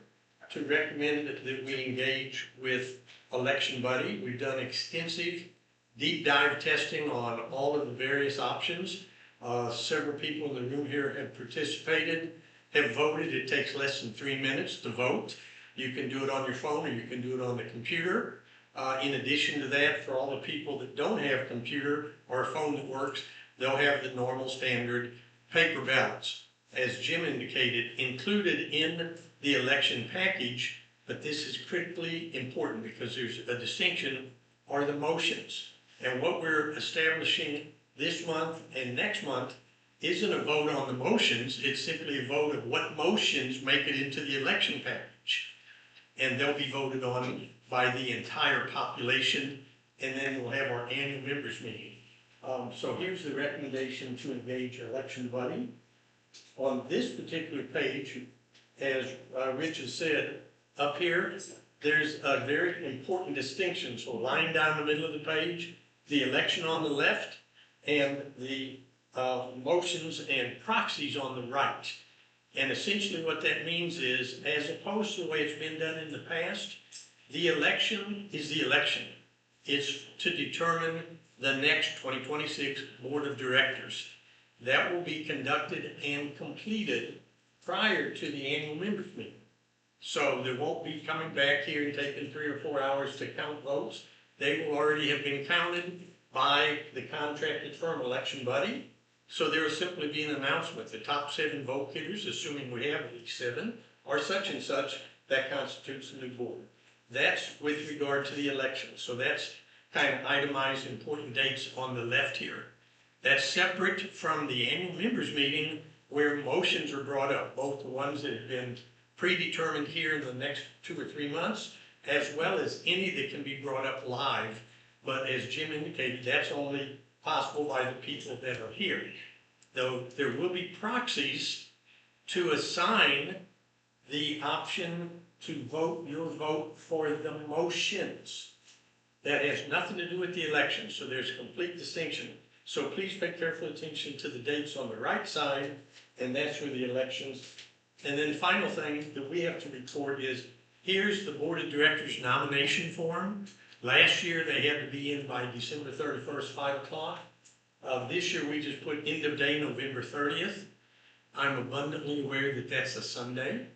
to recommend that we engage with Election Buddy. We've done extensive deep dive testing on all of the various options. Several people in the room here have participated, have voted. It takes less than 3 minutes to vote. You can do it on your phone or you can do it on the computer. In addition to that, for all the people that don't have a computer or a phone that works, they'll have the normal standard paper ballots. As Jim indicated, included in the election package, but this is critically important because there's a distinction, are the motions. And what we're establishing this month and next month isn't a vote on the motions, it's simply a vote of what motions make it into the election package. And they'll be voted on by the entire population, and then we'll have our annual members meeting. So here's the recommendation to engage Election Buddy. On this particular page, as Rich has said, up here, there's a very important distinction. So line down the middle of the page, the election on the left, and the motions and proxies on the right. And essentially what that means is, as opposed to the way it's been done in the past, the election is the election. It's to determine the next 2026 Board of Directors. That will be conducted and completed prior to the annual members meeting. So there won't be coming back here and taking 3 or 4 hours to count votes. They will already have been counted by the contracted firm Election Buddy. So there will simply be an announcement. The top 7 vote getters, assuming we have at least 7, are such and such, that constitutes the new board. That's with regard to the election. So that's kind of itemized important dates on the left here. That's separate from the annual members meeting where motions are brought up, both the ones that have been predetermined here in the next 2 or 3 months, as well as any that can be brought up live. But as Jim indicated, that's only possible by the people that are here. Though there will be proxies to assign the option to vote your vote for the motions. That has nothing to do with the election, so there's a complete distinction. So please pay careful attention to the dates on the right side, and that's for the elections. And then the final thing that we have to record is, here's the board of directors nomination form. Last year, they had to be in by December 31st, 5 o'clock. This year, we just put end of day, November 30th. I'm abundantly aware that that's a Sunday.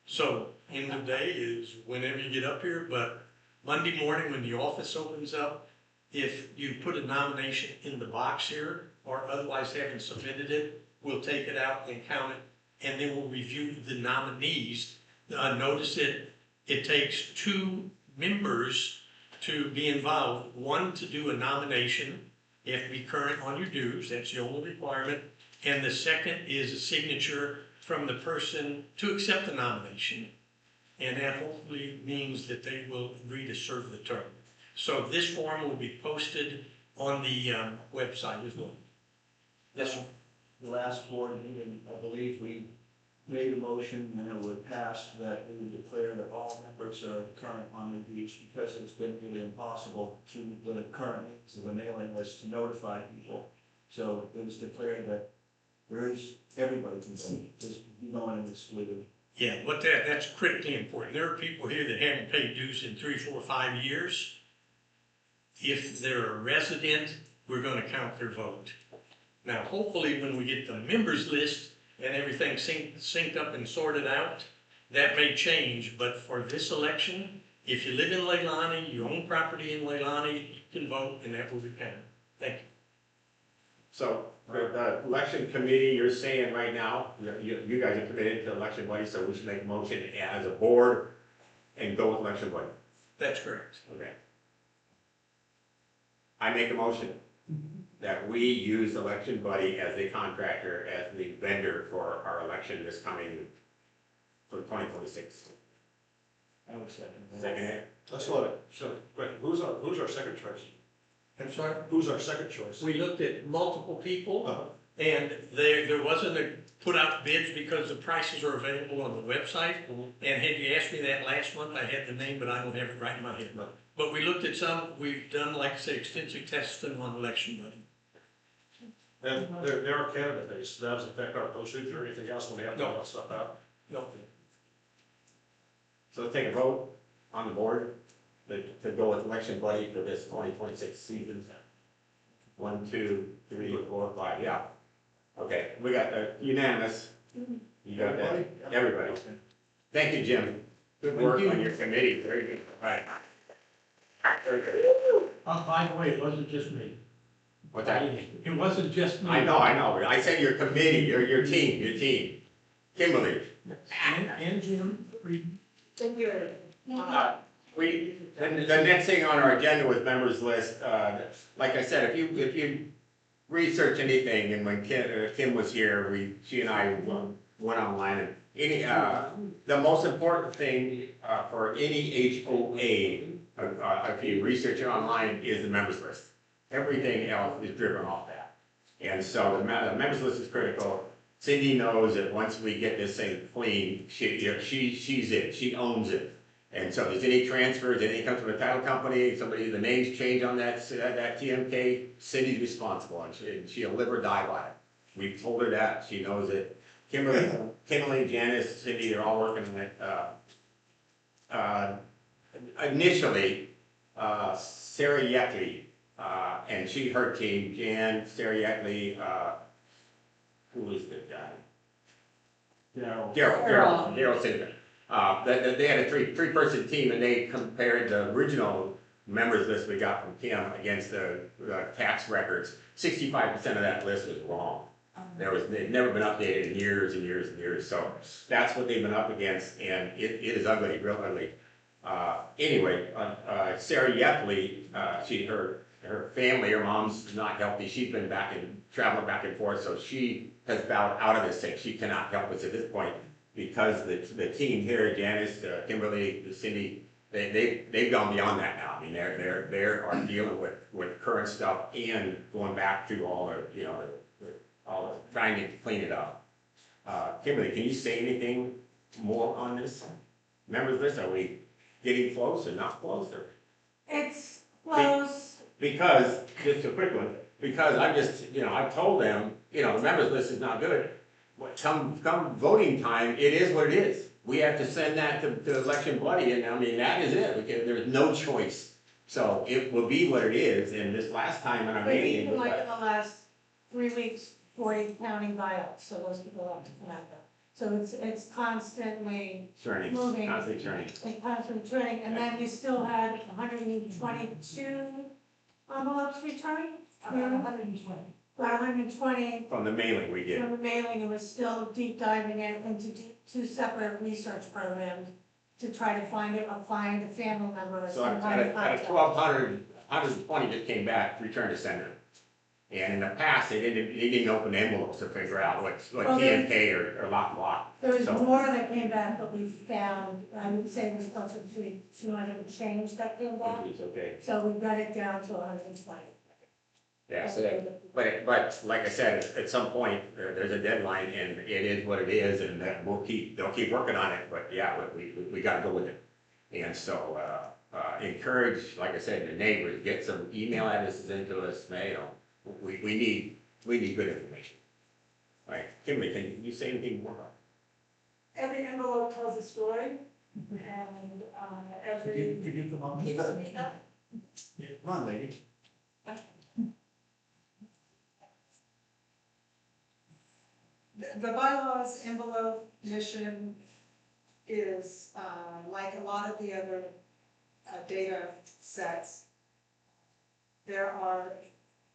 So end of day is whenever you get up here, but Monday morning when the office opens up, if you put a nomination in the box here or otherwise haven't submitted it, we'll take it out and count it, and then we'll review the nominees. Notice it takes 2 members to be involved. One to do a nomination. You have to be current on your dues. That's the only requirement. And the second is a signature from the person to accept the nomination. And that hopefully means that they will agree to serve the term. So this form will be posted on the website as well. Yes, sir. The last board meeting, I believe we made a motion and it would pass that we would declare that all members are current on the beach because it's been really impossible to the current needs of the mailing list to notify people. So it was declared that everybody can vote, there's no one excluded. Yeah, that's critically important. There are people here that haven't paid dues in 3, 4, 5 years. If they're a resident, we're going to count their vote. Now, hopefully, when we get the members list and everything synced up and sorted out, that may change. But for this election, if you live in Leilani, you own property in Leilani, you can vote, and that will be counted. Thank you. So the election committee, you're saying right now, you guys are committed to election body, so we should make a motion as a board and go with election body. That's correct. Okay. I make a motion that we use election buddy as a contractor, as the vendor for our election this coming for 2026. I would second that. Second it? Let's let it. So, wait, who's our second choice? I'm sorry? Who's our second choice? We looked at multiple people, Uh-huh. and there wasn't a put out bids because the prices are available on the website. And had you asked me that last month, I had the name, but I don't have it right in my head. No. But we looked at some, we've done, like I say, extensive testing on election money. And there are candidate base, that doesn't affect our postage or anything else when they have to No. fill stuff out. No, So let's take a vote on the board to go with election buddy for this 2026 season. 1, 2, 3, 4, 5, yeah. Okay, we got unanimous. You got that? Everybody. Thank you, Jim. Good work on your committee, very good. All right. Very good. By the way, it wasn't just me. What's that? It wasn't just me. I know. I said your committee, your team. Kimberly. And Jim, Thank you. The next thing on our agenda was members list. Like I said, if you research anything, and when Kim was here, she and I went online, and the most important thing for any HOA, if you research it online, is the members list. Everything else is driven off that. And so the members list is critical. Cindy knows that once we get this thing clean, she's it, she owns it. And so if there's any transfers, anything comes from a title company, the names change on that TMK, Cindy's responsible, and she'll live or die by it. We told her that, she knows it. Kimberly, Janice, Cindy, they're all working on it. Initially, Sarah Yeckley, and her team, Jan, Sarah Yeckley, who was the guy? Daryl Cinnamon. They had a three-person team, and they compared the original members list we got from Kim against the tax records. 65% of that list was wrong. They've never been updated in years and years and years. So that's what they've been up against, and it is ugly, real ugly. Anyway, Sarah Yepley, her family, her mom's not healthy, she's been traveling back and forth, so she has bowed out of this thing, she cannot help us at this point, because the team here, Janice, Kimberly, Cindy, they've gone beyond that now. I mean, they are dealing with current stuff and going back to all the, all the, trying to clean it up. Kimberly, can you say anything more on this members list? Are we getting close or not close, or? It's close. Because, just a quick one, because I just, I've told them, the members list is not good. Come voting time, it is what it is. We have to send that to election bloody, and I mean, that is it, because there's no choice. So it will be what it is, and this last time in our But meeting. even like in the last 3 weeks, 40 county buyouts, so those people have to come out there. So it's constantly Turning, moving. constantly turning. and constantly turning, and then you still had 122 envelopes returned? About 120. About 120 From the mailing we get. from the mailing, it was still deep diving into two separate research programs to try to find a family member. So out of 1,200, 120 just came back, returned to sender. And in the past, they didn't open envelopes to figure out what TNK or lot. There was So- more that came back, but we found, I would say it was closer to 200 and change that came back. It's okay. So we got it down to 120. Yeah, so but like I said, at some point, there's a deadline and it is what it is, and they'll keep working on it, but yeah, we gotta go with it. And so, encourage, like I said, the neighbors, get some email addresses into us, we need good information. All right, Kimberly, can you say anything more about it? Every envelope tells a story, and every. Could you come on? Can you speak up? Come on, lady. The bylaws envelope mission is, like a lot of the other data sets, there are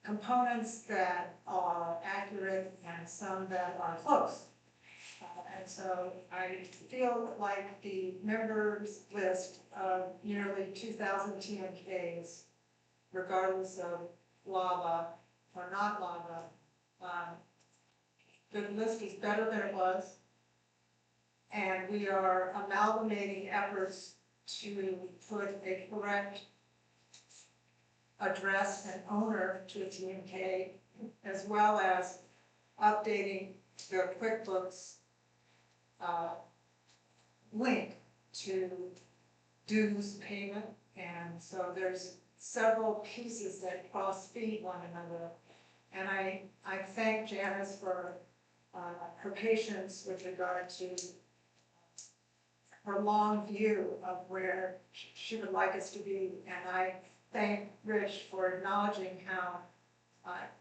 components that are accurate and some that are close. And so I feel like the members list of nearly 2,000 TMKs, regardless of lava or not lava, the list is better than it was. And we are amalgamating efforts to put a correct address and owner to a TMK, as well as updating the QuickBooks link to dues payment. And so there's several pieces that cross-feed one another. And I thank Janice for her patience with regard to her long view of where she would like us to be. And I thank Rich for acknowledging how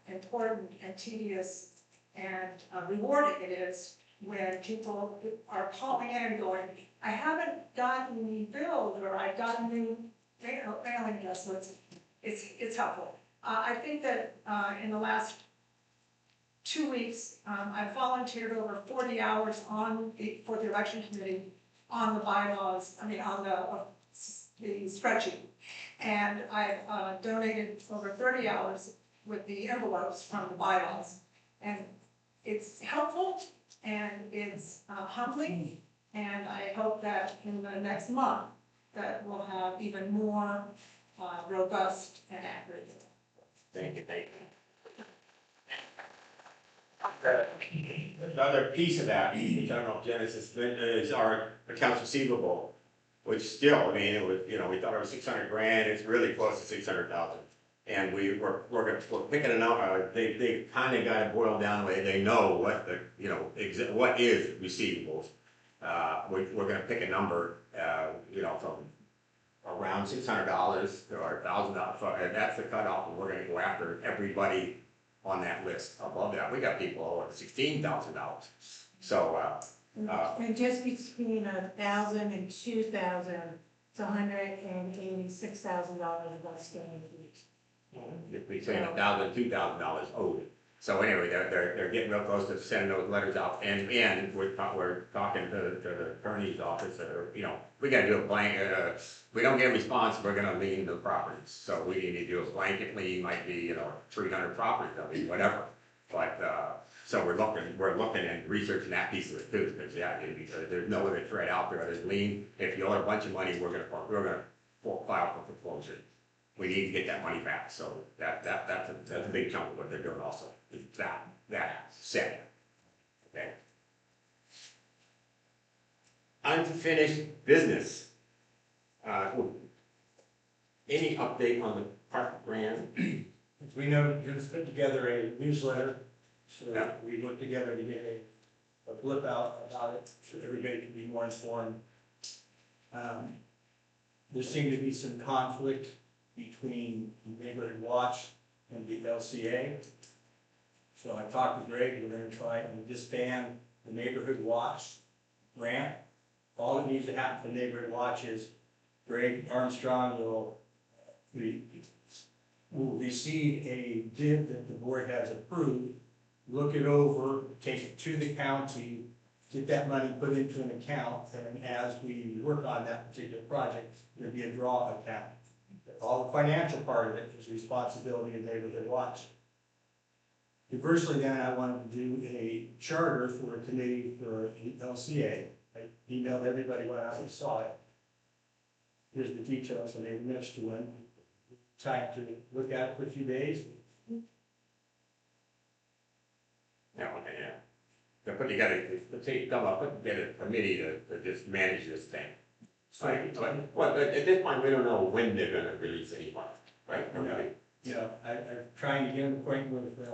important and tedious and rewarding it is when people are calling in and going, I haven't gotten billed, or I've gotten new mailing address, so it's helpful. I think that in the last 2 weeks, I've volunteered over 40 hours for the election committee on the bylaws, on the spreadsheet. And I've donated over 30 hours with the envelopes from the bylaws. And it's helpful and it's humbling. And I hope that in the next month that we'll have even more robust and accurate. Thank you. Another piece of that, which I don't know if Genesis is our accounts receivable, which still, I mean, it was, we thought it was 600 grand, it's really close to 600,000. And we're picking it up, they kind of got it boiled down the way they know what what is receivables. We're gonna pick a number, from around $600 or $1,000, and that's the cutoff, and we're gonna go after everybody on that list. Above that, we got people over $16,000. So, And just between 1,000 and 2,000, it's $186,000 of outstanding fees. between $1,000 and $2,000 owed. So anyway, they're getting real close to sending those letters out, and we're talking to the attorney's office, you know, we gotta do a blanket, we don't get a response, we're gonna lien the properties. So we need to do a blanket lien, might be, you know, 300 properties, I mean, whatever. But, so we're looking and researching that piece of it too, because yeah, there's no other threat out there, there's lien. If you owe a bunch of money, we're gonna file for foreclosure. We need to get that money back, so that's a big chunk of what they're doing also, is that setting. Okay. Unfinished business. Any update on the park grant? As we know, Jim's put together a newsletter, so we looked together to get a blip out about it, so everybody can be more informed. There seemed to be some conflict between Neighborhood Watch and the LCA. So I talked to Greg, we're gonna try and disband the Neighborhood Watch grant. All that needs to happen for Neighborhood Watch is Greg Armstrong will receive a bid that the board has approved, look it over, take it to the county, get that money put into an account, and as we work on that particular project, there'll be a draw account. All the financial part of it is responsibility of Neighborhood Watch. Conversely, then I wanted to do a charter for a committee for LCA. I emailed everybody when I saw it. Here's the details, and they missed one. Time to look at it for a few days. Yeah, okay, yeah. Put together a committee to just manage this thing. Right, but at this point, we don't know when they're gonna release any funds, right? I'm trying to get an appointment with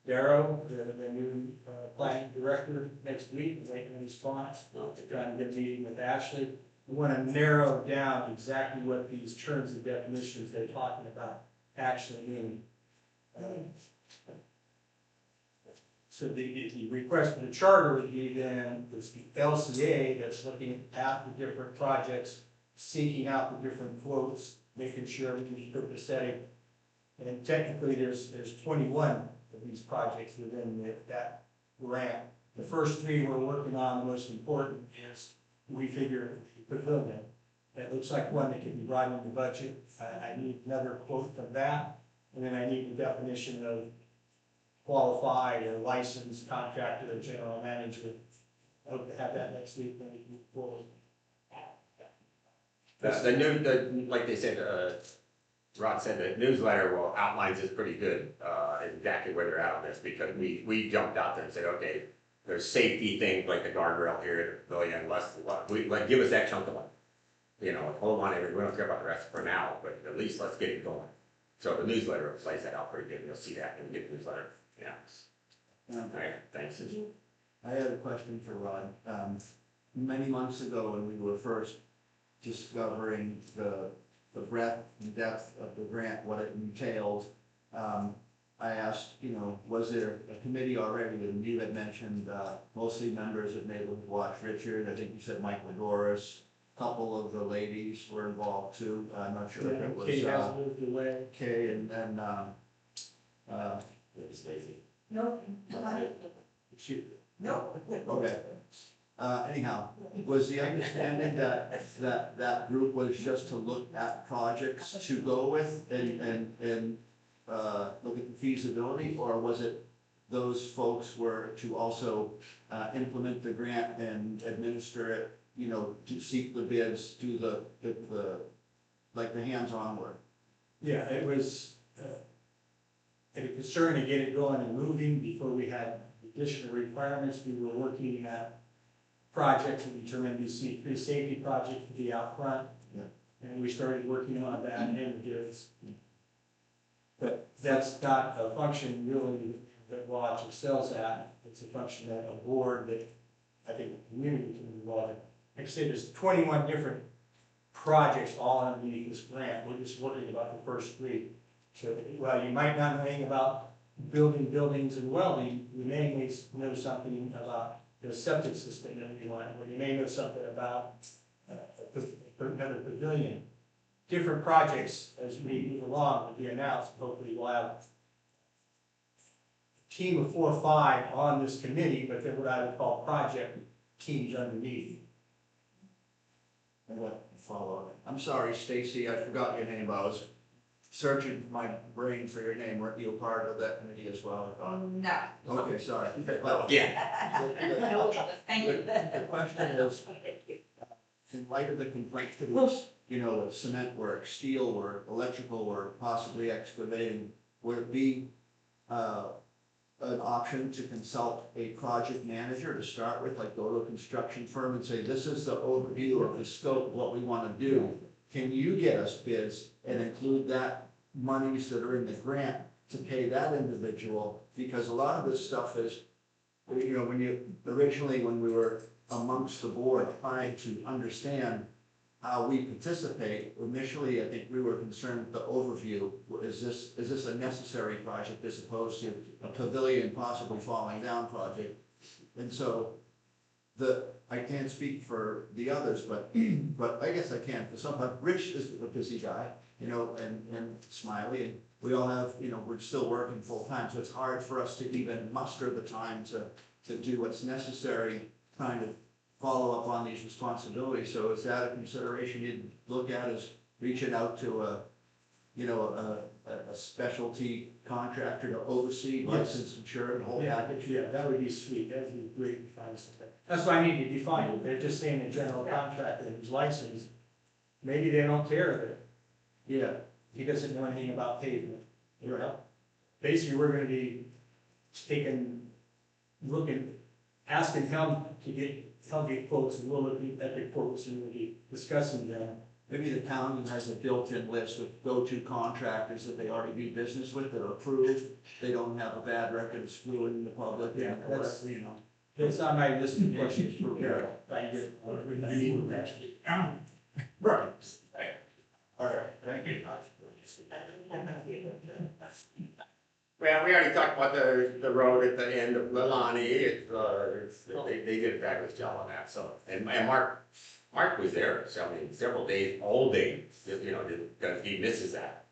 Darrow, the new planning director next week, waiting a response. Trying to get a meeting with Ashley. We want to narrow down exactly what these terms and definitions they're talking about actually mean. So the request for the charter would be then, it's the LCA that's looking at the different projects, seeking out the different quotes, making sure everything's purpose-setting. And technically, there's 21 of these projects within that grant. The first 3 we're working on, the most important is, we figure, the pavilion. That looks like one that can be brought into the budget. I need another quote from that, and then I need the definition of qualified or licensed contractor or general manager. I hope to have that next week when we move forward. Like they said, Rod said the newsletter will outlines this pretty good, exactly where they're at on this, because we jumped out there and said, okay, there's safety things like the guardrail here at the pavilion, give us that chunk of money. You know, hold on, we don't care about the rest for now, but at least let's get it going. So the newsletter will lays that out pretty good, you'll see that when you get the newsletter, yeah. All right, thanks. I had a question for Rod. Many months ago, when we were first discovering the breadth and depth of the grant, what it entailed, I asked, was there a committee already? And you had mentioned mostly members of Neighborhood Watch. Richard, I think you said Michael Doris, a couple of the ladies were involved too. I'm not sure if it was Kay has moved away. Kay and then Stacy. Nope. Nope. okay. Anyhow, was the understanding that group was just to look at projects to go with and look at the feasibility, or was it those folks were to also implement the grant and administer it, to seek the bids, do the hands-on work? Yeah, it was a concern to get it going and moving before we had additional requirements. We were working at projects and determined the safety project to be out front. Yeah. And we started working on that and the bids. But that's not a function really that Watch excels at. It's a function that a board that I think the community can be involved in. Like I say, there's 21 different projects all underneath this grant. We're just worrying about the first 3. So while you might not know anything about building buildings and welding, you may know something about the septic system that we want, or you may know something about another pavilion. Different projects as we move along will be announced. Hopefully we'll have team of 4 or 5 on this committee, but they're what I would call project teams underneath. And what follow? I'm sorry, Stacy, I forgot your name. I was searching my brain for your name. Weren't you a part of that committee as well? No. Okay, sorry. Well, Yeah. Thank you. The question is, in light of the complexities, you know, of cement work, steel work, electrical work, possibly excavating, would it be an option to consult a project manager to start with, like go to a construction firm and say, this is the overview of the scope of what we want to do. Can you get us bids and include that monies that are in the grant to pay that individual? Because a lot of this stuff is, you know, when we were amongst the board trying to understand how we participate, initially, I think we were concerned with the overview. Is this a necessary project as opposed to a pavilion possibly falling down project? And so I can't speak for the others, but I guess I can. For some, Rich is a busy guy, you know, and Smiley, and we all have, you know, we're still working full time, so it's hard for us to even muster the time to do what's necessary, trying to follow up on these responsibilities. So is that a consideration you'd look at, as reaching out to a specialty contractor to oversee, licensed, insured, the whole package? Yeah, that would be sweet, that would be great to find something. That's why I need to define it, they're just saying a general contractor who's licensed, maybe they don't care of it. Yeah, He doesn't know anything about pavement, you know? Basically, we're gonna be asking him to get quotes, and we'll look at the quotes and we'll be discussing them. maybe the town has a built-in list of go-to contractors that they already do business with that are approved. They don't have a bad record of screwing the public. Yeah, or that's, whatever, you know. that's on my list of questions for Carol. I get, Right. All right, thank you. Well, we already talked about the road at the end of Leilani. They did a fabulous job on that, so, and Mark was there several days, all day, you know, because he misses that.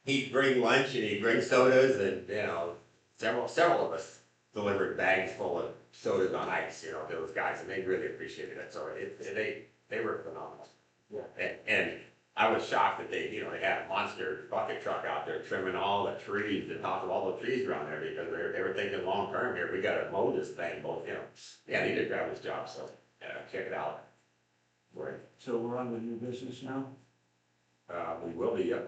He'd bring lunch and he'd bring sodas, and, you know, several of us delivered bags full of sodas on ice, you know, to those guys, and they really appreciated it, so they were phenomenal. And I was shocked that they had a monster bucket truck out there trimming all the trees, the tops of all the trees around there, because they were thinking long term here, we gotta mow this thing, both, you know. Yeah, they did a fabulous job, so, check it out. Right. So we're on with new business now? We will be, yeah.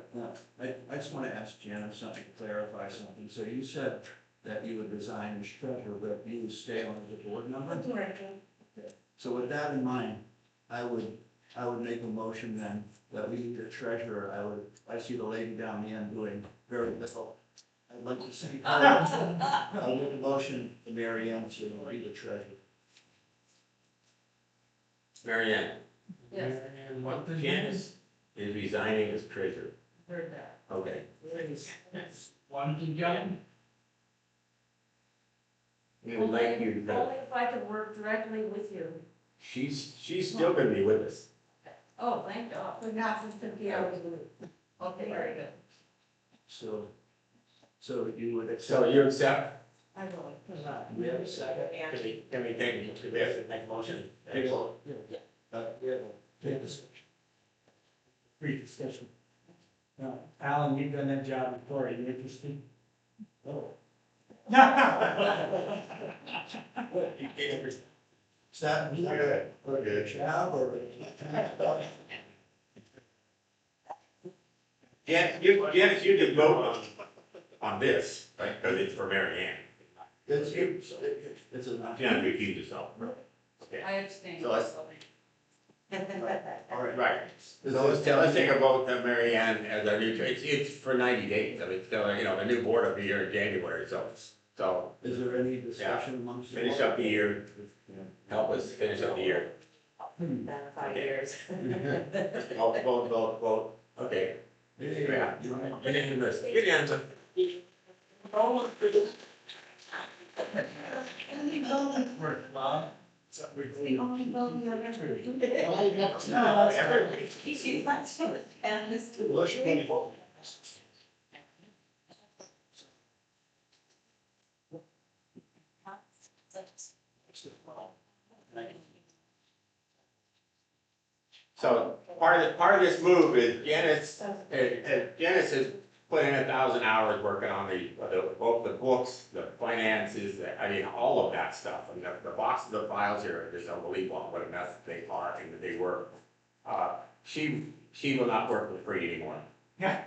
I just want to ask Janice something, to clarify something. So you said that you would resign as treasurer, but you would stay on as a board member? Okay. So with that in mind, I would make a motion then that we need a treasurer. I see the lady down the end doing very little. I'd like to see, I'll make a motion to Mary Ann to be the treasurer. Mary Ann, Yes, Janice is resigning as treasurer. heard that. Okay. One to John. We would like you to, Only if I could work directly with you. she's still gonna be with us. Oh, thank God. But not for 50 hours a week. Okay, very good. So you would accept? So you accept? I will. We have a second? Can we make a motion? Yeah. Take discussion. brief discussion. Now, Alan, you've done that job before, are you interested? Oh. Is that Okay. job or? Janice, you can vote on this, right, because it's for Mary Ann. It's a. Janice, recuse yourself. Okay. I abstain. So let's- All right. Right. So let's take a vote on Mary Ann as our new, it's for 90 days. I mean, still, you know, the new board will be here in January, so Is there any discussion amongst? finish up the year, help us finish up the year. 5 years. Vote, okay. Yeah. Unanimous. Unanimous. Work, Bob. The only building I've ever been So part of this move is Janice has put in 1,000 hours working on both the books, the finances, I mean, all of that stuff. And the boxes of files here are just unbelievable what a mess they are and that they work. She will not work for free anymore. Yeah.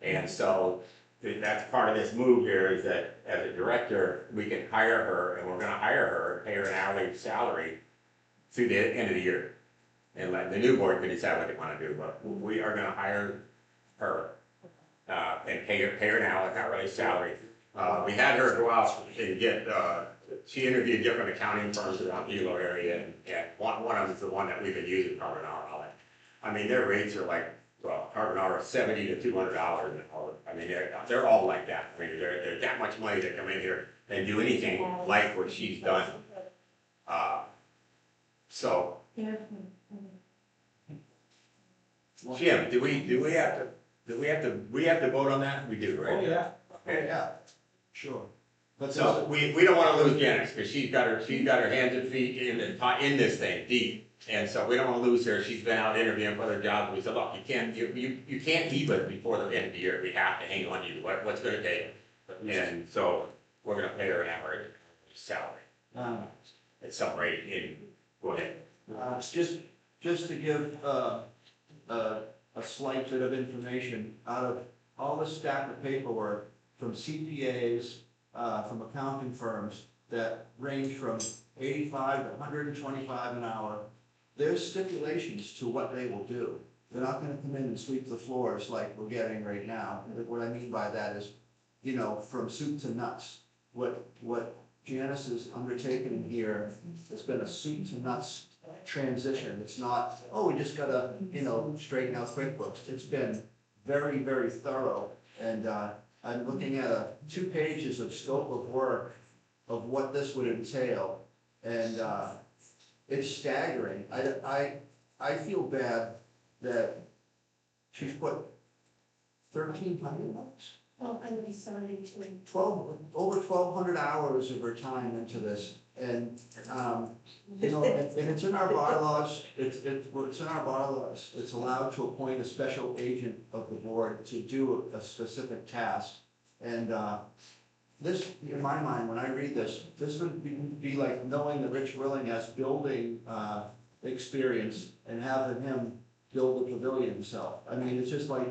And so that's part of this move here is that as a director, we can hire her and we're gonna hire her, pay her an hourly salary through the end of the year. And let the new board can decide what they wanna do, but we are gonna hire her and pay her an hourly salary. We had her go out and get, she interviewed different accounting firms around the Hilo area, and one of them is the one that we've been using, Carbon Hour and all that. I mean, their rates are like, well, Carbon Hour is $70 to $200 and all. I mean, they're all like that. I mean, they're that much money to come in here and do anything like what she's done. So, Jim, do we have to vote on that? We do, right? Oh, yeah. Okay. Yeah, sure. But So we don't wanna lose Janice, because she's got her hands and feet in this thing, deep. And so we don't wanna lose her. She's been out interviewing for other jobs. We said, look, you can't leave us before the end of the year. We have to hang on to you. What's gonna take? And so we're gonna pay her an hourly salary at some rate. Go ahead. Just to give a slight bit of information, out of all the stack of paperwork from CPAs, from accounting firms that range from 85 to 125 an hour, there's stipulations to what they will do. They're not gonna come in and sweep the floors like we're getting right now. What I mean by that is, from soup to nuts. What Janice has undertaken here has been a soup to nuts transition. It's not, oh, we just gotta, straighten out QuickBooks. It's been very, very thorough. And I'm looking at 2 pages of scope of work of what this would entail. And it's staggering. I feel bad that she's put 1,300 bucks. Oh, I'm gonna be sorry to. Over 1,200 hours of her time into this, and and it's in our bylaws. It's in our bylaws. It's allowed to appoint a special agent of the board to do a specific task, and this, in my mind, when I read this would be like knowing that Rich Willing has building experience and having him build the pavilion himself. I mean, it's just like,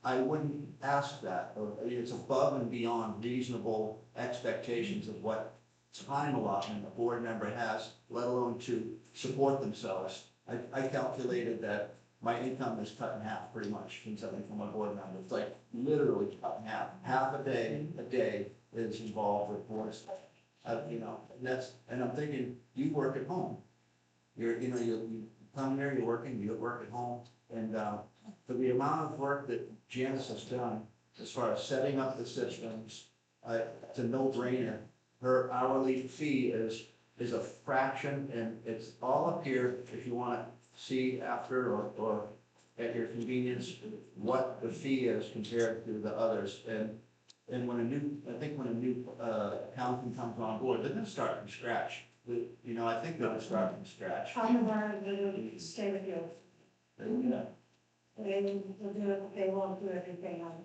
I wouldn't ask that. I mean, it's above and beyond reasonable expectations of what time allotment a board member has, let alone to support themselves. I calculated that my income is cut in half pretty much from something from a board member. It's like literally cut in half. Half a day is involved with board stuff. And I'm thinking, you work at home. You come here, you're working, you work at home, and for the amount of work that Janice has done, as far as setting up the systems, it's a no-brainer. Her hourly fee is a fraction, and it's all up here if you want to see after or at your convenience what the fee is compared to the others. And when a new accountant comes on board, they're going to start from scratch. I think they're going to start from scratch. I'm gonna literally stay with you. They won't do everything on,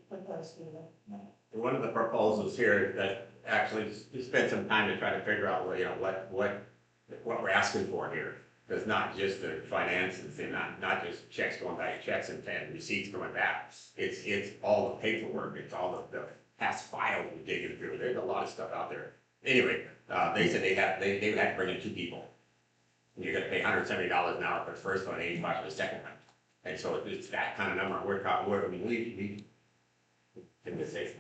proposed to them. One of the proposals here that actually spent some time to try to figure out, what we're asking for here. It's not just the finances and not just checks going back, checks and receipts going back. It's all the paperwork, it's all the past files we're digging through. There's a lot of stuff out there. Anyway, they said they would have to bring in 2 people. And you're gonna pay $170 an hour for the first one, 85 for the second one. And so it's that kind of number we're talking, we in this case.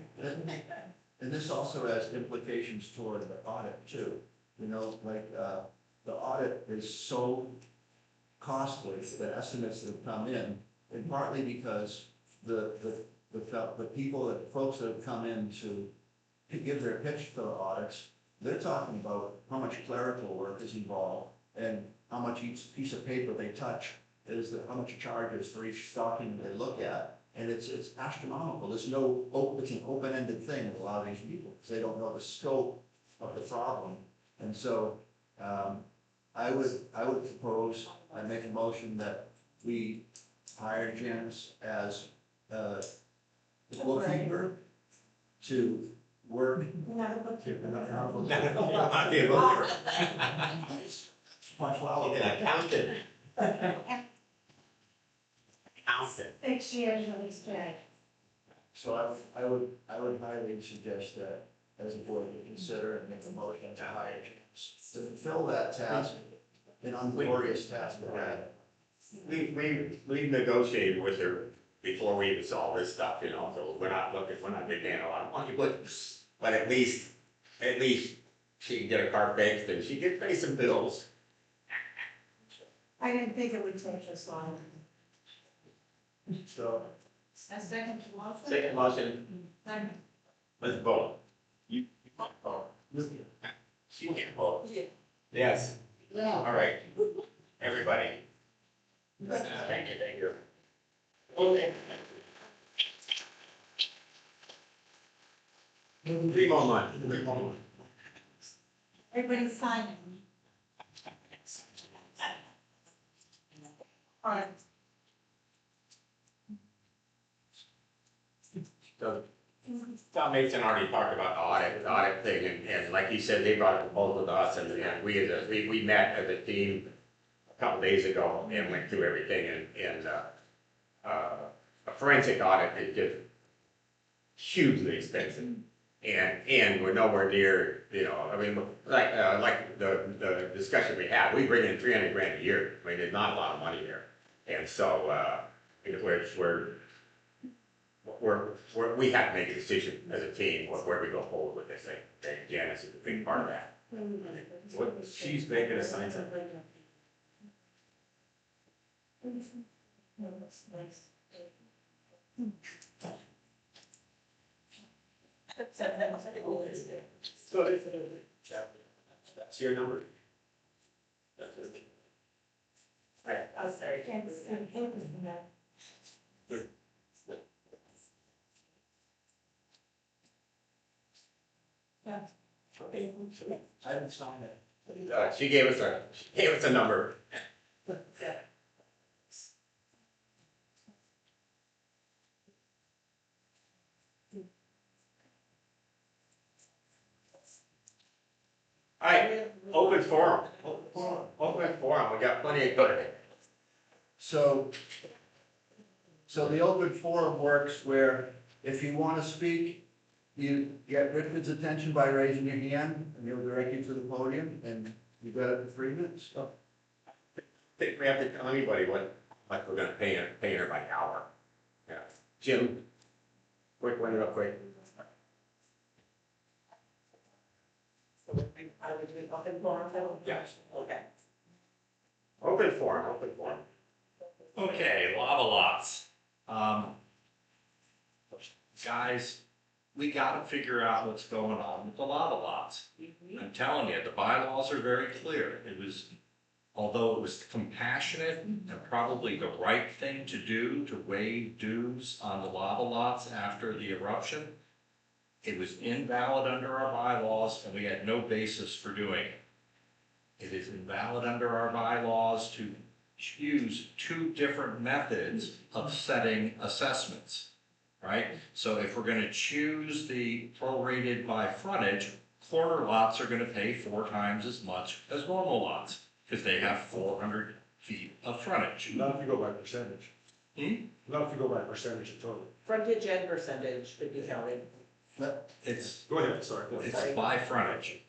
And this also has implications toward the audit too. The audit is so costly, the estimates that have come in, and partly because the folks that have come in to give their pitch for the audits, they're talking about how much clerical work is involved and how much each piece of paper they touch how much charges for each document they look at. And it's astronomical. It's an open-ended thing with a lot of these people, because they don't know the scope of the problem. And so I would propose, I make a motion that we hired Janice as a bookkeeper to work. Not the book. My flower. An accountant. Accountant. Six years of experience. So I would highly suggest that as a board to consider and make a motion to hire James to fulfill that task, an unglorious task of that. We've negotiated with her before we even saw this stuff, you know, so we're not big fan of a lot of money, but at least she can get her car fixed and she can pay some bills. I didn't think it would take this long. So, A second motion? Second motion, Second. let's vote. You can't vote. She can't vote. Yes. Yeah. All right, everybody. Thank you. Okay. 3 more months. Everybody's signing. All right. So, Tom Mason already talked about the audit thing, and like he said, they brought a proposal to us, and we met as a team a couple days ago and went through everything, and a forensic audit is just hugely expensive. And we're nowhere near, you know, I mean, like the discussion we had, we bring in 300 grand a year. I mean, there's not a lot of money there. And so, we have to make a decision as a team where we go forward with this thing. And Janice is a big part of that. She's making a sign something. So that's your number? That's it. All right. Oh, sorry. Can't see papers in that. Yeah. I haven't signed it. She gave us a number. All right, open forum. Open forum, we got plenty of good. So the open forum works where if you want to speak, you get Richard's attention by raising your hand, and he'll direct you to the podium, and you've got it for 3 minutes. I think we have to tell anybody what we're gonna pay her by hour. Yeah. Jim, quick one real quick. Yes. Okay. Open forum. Okay, lava lots. Guys, we gotta figure out what's going on with the lava lots. I'm telling you, the bylaws are very clear. Although it was compassionate and probably the right thing to do to waive dues on the lava lots after the eruption, it was invalid under our bylaws and we had no basis for doing it. It is invalid under our bylaws to use 2 different methods of setting assessments, right? So if we're gonna choose the prorated by frontage, corner lots are gonna pay 4 times as much as normal lots, because they have 400 feet of frontage. Not if you go by percentage. Not if you go by percentage of total. Frontage and percentage could be counted. It's Go ahead, sorry. Go ahead. It's by frontage.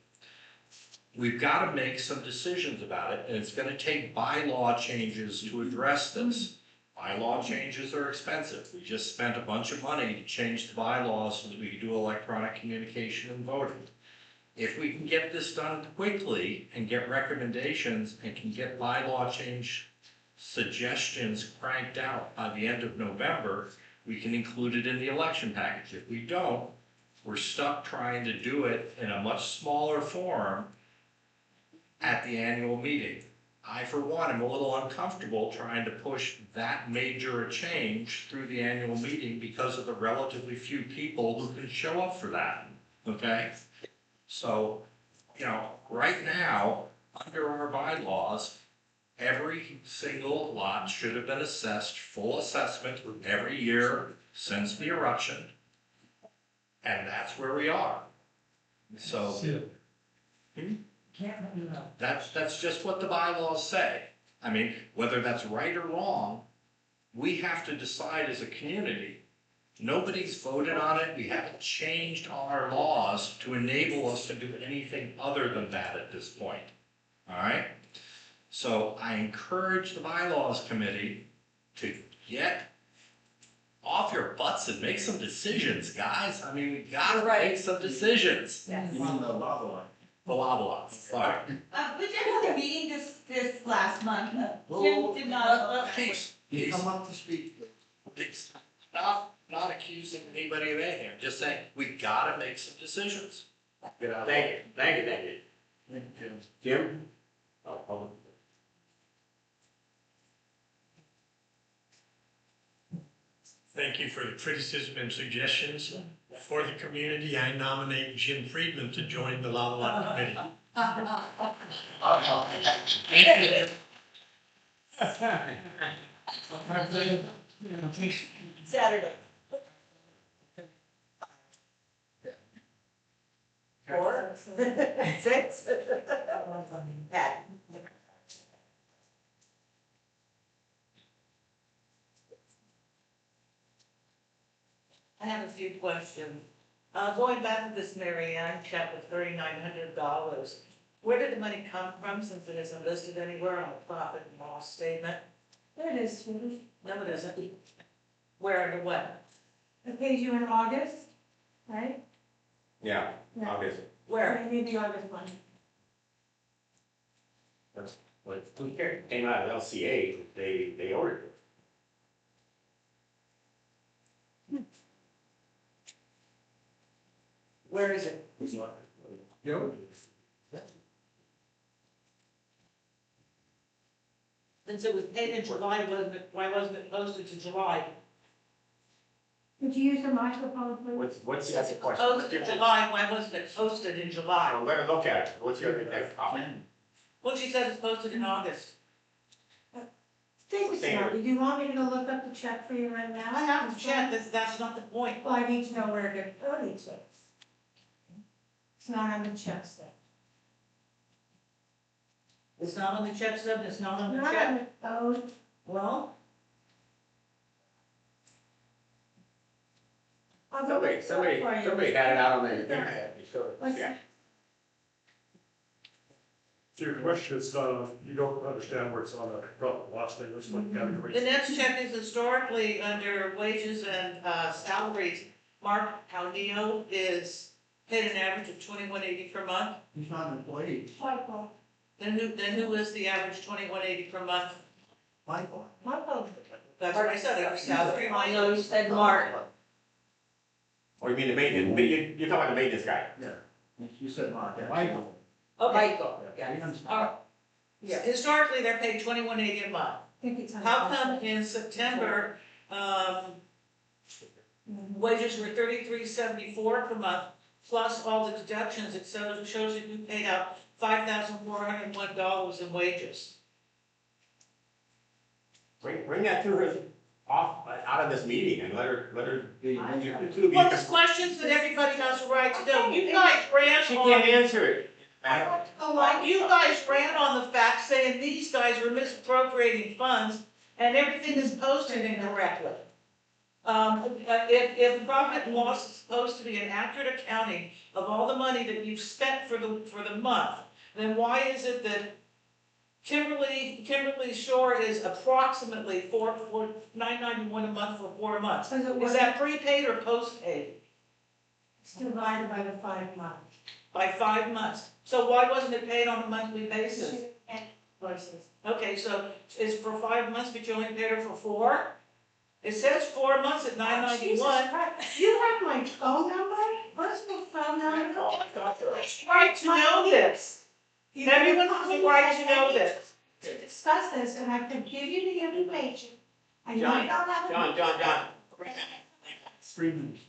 We've got to make some decisions about it, and it's going to take bylaw changes to address this. Bylaw changes are expensive. We just spent a bunch of money to change the bylaws so that we can do electronic communication and voting. If we can get this done quickly and get recommendations and can get bylaw change suggestions cranked out by the end of November, we can include it in the election package. If we don't, we're stuck trying to do it in a much smaller form at the annual meeting. I, for one, am a little uncomfortable trying to push that major a change through the annual meeting because of the relatively few people who can show up for that, okay? So, you know, right now, under our bylaws, every single lot should have been assessed, full assessment every year since the eruption. And that's where we are. So that's just what the bylaws say. I mean, whether that's right or wrong, we have to decide as a community. Nobody's voted on it. We haven't changed our laws to enable us to do anything other than that at this point. All right? So I encourage the bylaws committee to get off your butts and make some decisions, guys. I mean, we gotta make some decisions. You mean the lava line? The lava lots, sorry. We did have a meeting this last month. Jim did not. You come up to speak, please. It's not accusing anybody of anything. I'm just saying, we gotta make some decisions. Get out. Thank you. Thank you, Jim. Jim? Oh. Thank you for the criticism and suggestions. For the community, I nominate Jim Friedman to join the Lava Lot Committee. Saturday. 4, 6. Pat. I have a few questions. Going back to this Mary Ann check with $3,900, where did the money come from since it isn't listed anywhere on the profit and loss statement? There it is, Judy. No, it isn't. Where and what? I paid you in August, right? Yeah, Yeah. obviously. Where? I gave the August one. But it came out of LCA, they ordered it. Where is it? Since it was paid in July, why wasn't it posted to July? Could you use the microphone, please? What's the other question? Posted in July, why wasn't it posted in July? Well, let her look at it. What's your next comment? Well, she said it's posted in August. Take a second. Do you want me to look up the check for you right now? I have to check, that's not the point. Well, I need to know where to go to. It's not on the check stub. It's not on the check stub, it's not on the Not check. on the, oh, Well, I'll go look for you. Somebody had it out on the internet. They showed it. Yeah. So your question is, you don't understand where it's on the profit loss thing, there's one category. the next check is historically under wages and salaries. Mark Paudillo is paid an average of $21.80 per month. He's not an employee. Michael. Then who is the average $21.80 per month? Michael. Michael. That's what I said, our salary. I know you said Mark. Or you mean the maintenance, you're talking about the maintenance guy? Yeah. You said Mark. Yeah. Michael. Okay, Michael, We yes. understand. yeah, historically, they're paid $21.80 a month. I think it's on. How come in September, wages were $33.74 per month, plus all the deductions, it shows that you paid out $5,401 in wages. Bring that to her out of this meeting and let her. Well, there's questions that everybody has a right to know. You guys ran She can't on, answer it. you guys ran on the fact saying these guys were misappropriating funds and everything is posted incorrectly. If profit and loss is supposed to be an accurate accounting of all the money that you've spent for the month, then why is it that Kimberly Shore is approximately $991 a month for 4 months? Because it Is was, that prepaid or postpaid? it's divided by the 5 months. By 5 months. So why wasn't it paid on a monthly basis? Versus. Okay, so it's for 5 months, but you only paid her for 4? It says 4 months at $991. Jesus Christ. You have my phone number? Personal phone number? Right to know this. Everyone has a right to know this. To discuss this, and I can give you the information. I might not have it. John. 3 minutes.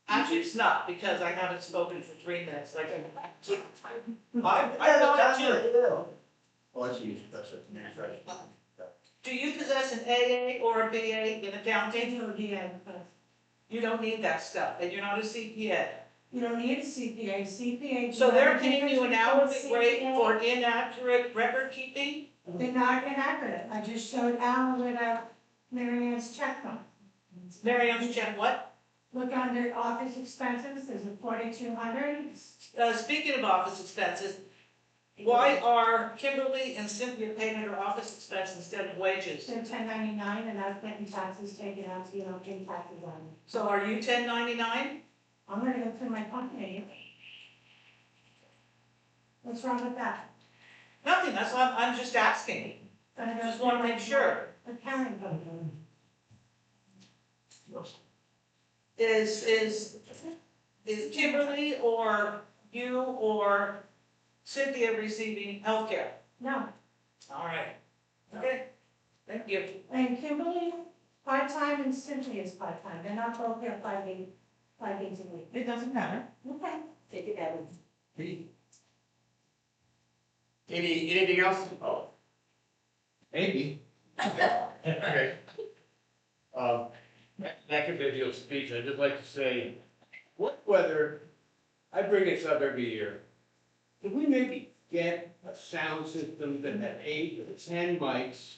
Actually, it's not, because I haven't spoken for 3 minutes, like. Oh, that's easy, that's it, that's right. Do you possess an AA or a BA in accounting? Yeah, You don't need that stuff, and you're not a CPA. you don't need a CPA. So they're paying you an hourly rate for inaccurate record keeping? They're not inaccurate. I just showed Alan with Mary Ann's checkbook. Mary Ann's check what? Look under office expenses, there's a 4,200. Speaking of office expenses, why are Kimberly and Cynthia paid under office expense instead of wages? They're 1099 and I've gotten taxes taken out, so you don't pay taxes on them. So are you 1099? I'm gonna go through my company. What's wrong with that? Nothing, that's why I'm just asking. Gonna go Just through wanna my make sure. accounting company. Is Kimberly or you or Cynthia receiving health care? No, All right. Okay, thank you. and Kimberly, part-time, and Cynthia is part-time. They're not both here 5 days a week. It doesn't matter. Okay. Take it, Evan. Anything else? Oh. Maybe. Okay. That could be a deal speech. I'd just like to say, what whether, I bring this up every year. If we maybe get a sound system that had 8 or 10 mics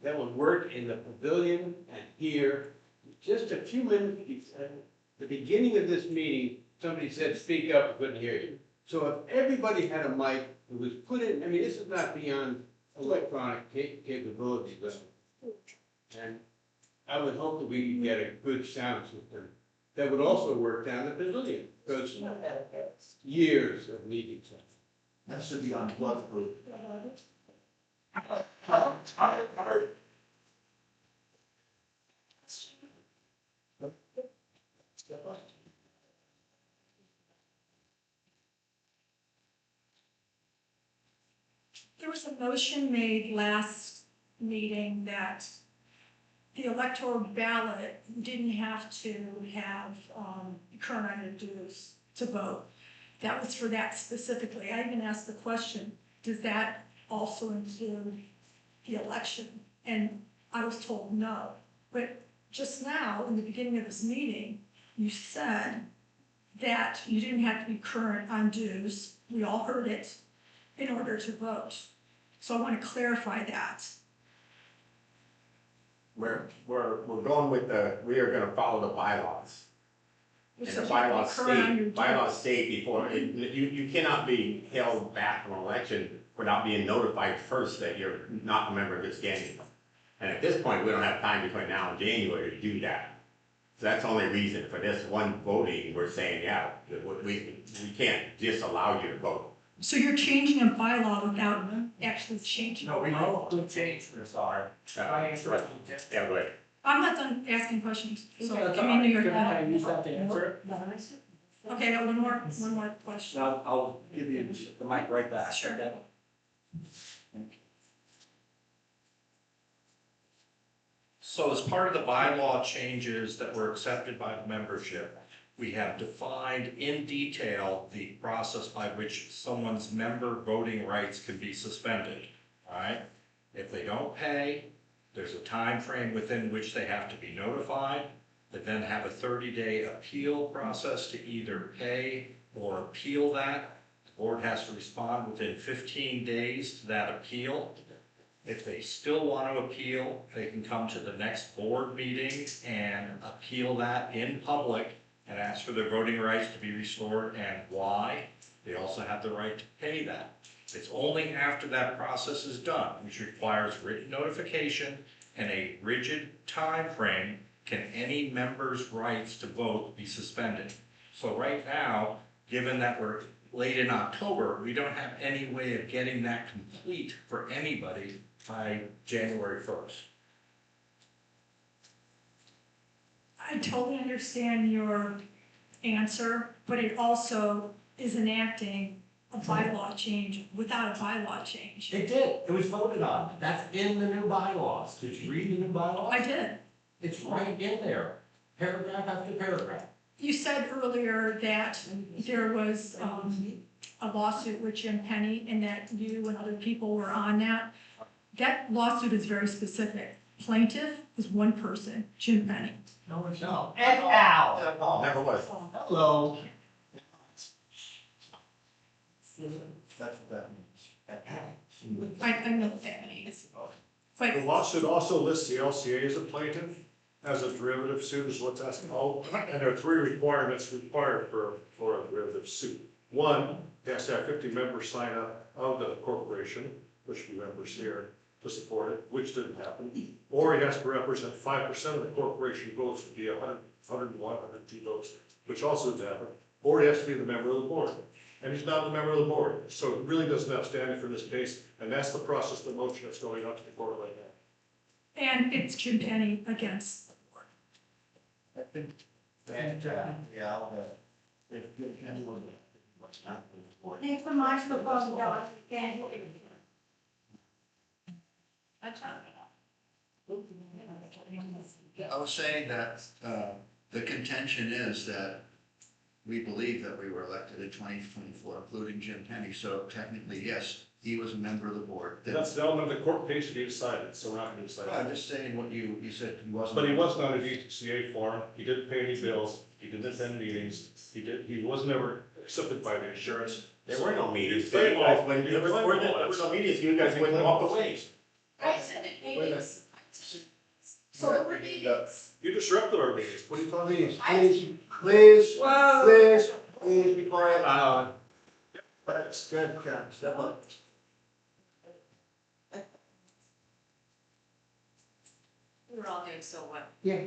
that would work in the pavilion and here, just a few minutes, at the beginning of this meeting, somebody said, speak up, we couldn't hear you. So if everybody had a mic, it was put in, I mean, this is not beyond electronic capabilities, but, and I would hope that we could get a good sound system that would also work down the pavilion, because years of meetings. That should be unplugged, Bruce. There was a motion made last meeting that the electoral ballot didn't have to have current on your dues to vote. That was for that specifically. I even asked the question, does that also include the election? And I was told no. But just now, in the beginning of this meeting, you said that you didn't have to be current on dues. We all heard it in order to vote. So I want to clarify that. We're going with we are gonna follow the bylaws. And So the you have to be current on your dues. bylaws state before, you cannot be held back from an election without being notified first that you're not a member of this gang. And at this point, we don't have time between now and January to do that. So that's the only reason for this one voting, we're saying, yeah, we can't disallow you to vote. So you're changing a bylaw without actually changing. No, we could change this, sorry. Yeah, go ahead. I'm not done asking questions, so Okay, give me your. Can I use that to answer? Okay, I got one more question. I'll give you the mic right back. Sure. Okay? So as part of the bylaw changes that were accepted by the membership, we have defined in detail the process by which someone's member voting rights can be suspended, all right? If they don't pay, there's a time frame within which they have to be notified. They then have a 30-day appeal process to either pay or appeal that. The board has to respond within 15 days to that appeal. If they still want to appeal, they can come to the next board meeting and appeal that in public and ask for their voting rights to be restored and why. They also have the right to pay that. It's only after that process is done, which requires written notification and a rigid time frame, can any member's rights to vote be suspended. So right now, given that we're late in October, we don't have any way of getting that complete for anybody by January 1st. I totally understand your answer, but it also is enacting a bylaw change without a bylaw change. It did, it was voted on, that's in the new bylaws. Did you read the new bylaws? I did. It's right in there, paragraph after paragraph. You said earlier that there was a lawsuit with Jim Penny and that you and other people were on that. That lawsuit is very specific. Plaintiff is one person, Jim Penny. No, it's not. And Al. Never was. Hello. That's what that means. I know what that means. But The lawsuit also lists the LCA as a plaintiff, as a derivative suit is what's asking. Oh, and there are 3 requirements required for a derivative suit. One, it has to have 50 members sign up of the corporation, which we members here, to support it, which didn't happen. Or he has to represent 5% of the corporation votes, would be 100, 101, 102 votes, which also didn't happen. Or he has to be the member of the board. And he's not a member of the board, so it really doesn't have standing for this case, and that's the process, the motion that's going up to the court right now. and it's Jim Penny against the board. I think, yeah, if Jim Penny was not the board. Need the microphone down, can't hear you. I was saying that, the contention is that we believe that we were elected in 2024, including Jim Penny, so technically, yes, he was a member of the board. That's the element of the court case to be decided, so we're not gonna decide. I'm just saying what you said, he wasn't. But he wasn't on a DCA form, he didn't pay any bills, he didn't attend meetings, he was never accepted by the insurance. There were no meetings. Very You guys well. went- There were no meetings, you guys wouldn't walk away. I said it, meetings. So there were meetings. You disrupted our meetings, what are you talking about? Please, Whoa. please be quiet. That's good, Karen, step up. We're all doing so well. Yeah.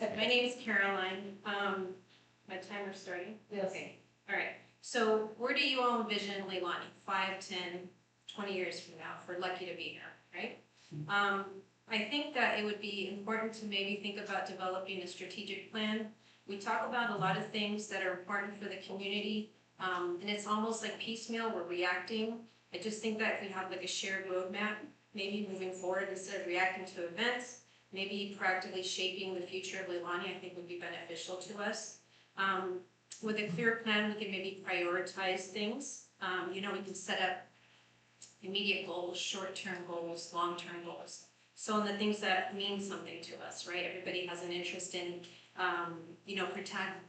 Okay, my name is Caroline. My timer's starting? Yes. Okay, all right. So where do you all envision Leilani, 5, 10, 20 years from now, if we're lucky to be here, right? I think that it would be important to maybe think about developing a strategic plan. We talk about a lot of things that are important for the community, and it's almost like piecemeal, we're reacting. I just think that if we have like a shared roadmap, maybe moving forward instead of reacting to events, maybe proactively shaping the future of Leilani, I think would be beneficial to us. With a clear plan, we can maybe prioritize things. We can set up immediate goals, short-term goals, long-term goals. So on the things that mean something to us, right? Everybody has an interest in,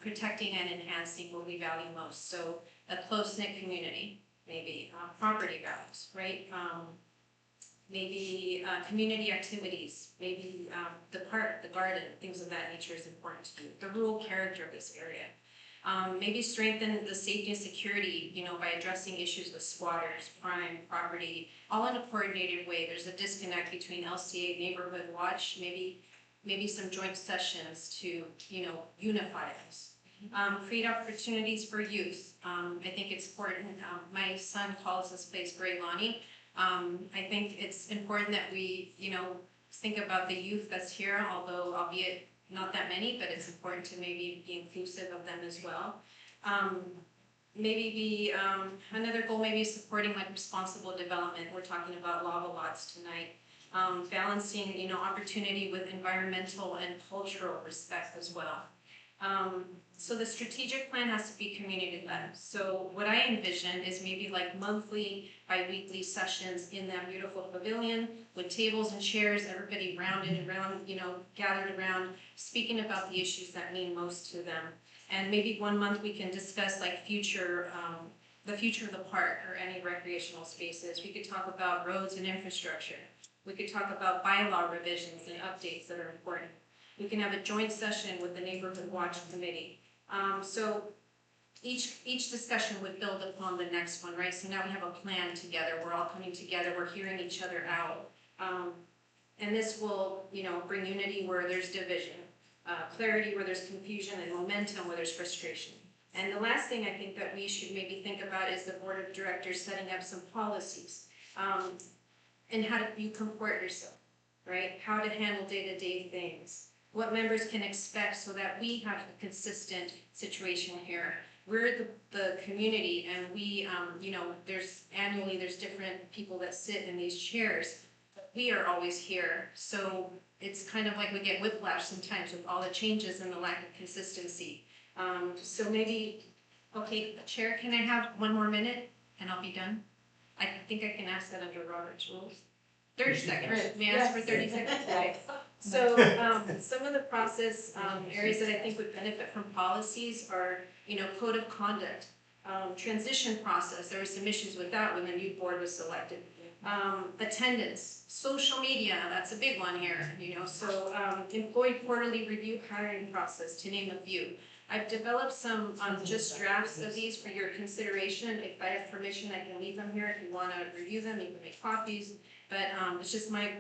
protecting and enhancing what we value most. So a close-knit community, maybe property values, right? Maybe community activities, maybe the park, the garden, things of that nature is important to you. The rural character of this area. Maybe strengthen the safety and security, by addressing issues with squatters, crime, property, all in a coordinated way. There's a disconnect between LCA, Neighborhood Watch, maybe some joint sessions to, unify us. Create opportunities for youth. I think it's important. My son calls this place Leilani. I think it's important that we, think about the youth that's here, although albeit not that many, but it's important to maybe be inclusive of them as well. Another goal maybe is supporting like responsible development. We're talking about lava lots tonight. Balancing, opportunity with environmental and cultural respect as well. So the strategic plan has to be community-led. So what I envision is maybe like monthly, bi-weekly sessions in that beautiful pavilion with tables and chairs, everybody rounded around, gathered around, speaking about the issues that mean most to them. And maybe one month we can discuss like the future of the park or any recreational spaces. We could talk about roads and infrastructure. We could talk about bylaw revisions and updates that are important. We can have a joint session with the Neighborhood Watch Committee. So each discussion would build upon the next one, right? So now we have a plan together. We're all coming together. We're hearing each other out. And this will, bring unity where there's division, clarity where there's confusion, and momentum where there's frustration. And the last thing I think that we should maybe think about is the board of directors setting up some policies. And how do you comport yourself, right? How to handle day-to-day things. What members can expect so that we have a consistent situation here. We're the community, and we, there's different people that sit in these chairs. we are always here. So it's kind of like we get whiplash sometimes with all the changes and the lack of consistency. So maybe, okay, Chair, can I have one more minute and I'll be done? I think I can ask that under Robert's rules. 30 seconds, may I ask for 30 seconds? Okay. So, some of the process, areas that I think would benefit from policies are, code of conduct, transition process, there were some issues with that when the new board was selected. Attendance, social media, that's a big one here, so, employee quarterly review hiring process, to name a few. I've developed some, just drafts of these for your consideration. If I have permission, I can leave them here if you wanna review them, you can make copies. But, it's just my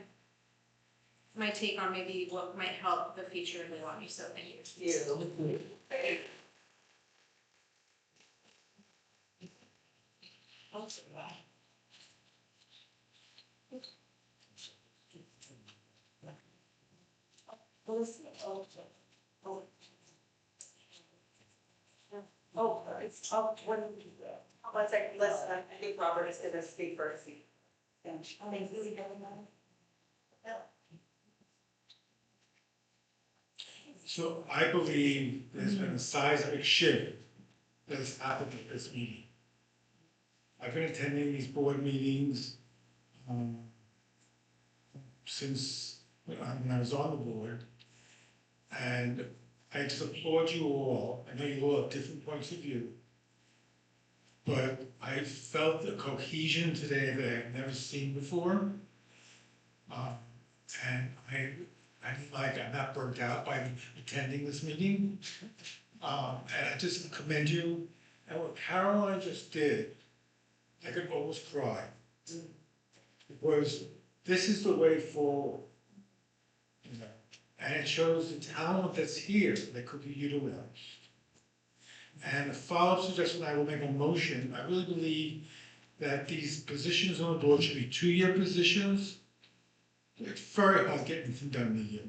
take on maybe what might help the future of Leilani, so thank you. One second, listen, I think Robert is gonna speak first. Thank you. So I believe there's been a seismic shift that has happened at this meeting. I've been attending these board meetings since when I was on the board. And I just applaud you all. I know you all have different points of view. But I felt the cohesion today that I've never seen before. And I'm not burnt out by attending this meeting. And I just commend you. And what Caroline just did, I could almost cry. Because this is the way forward. And it shows the talent that's here that could be utilized. And a follow-up suggestion, I will make a motion. I really believe that these positions on the board should be 2-year positions. It's very hard getting them done in a year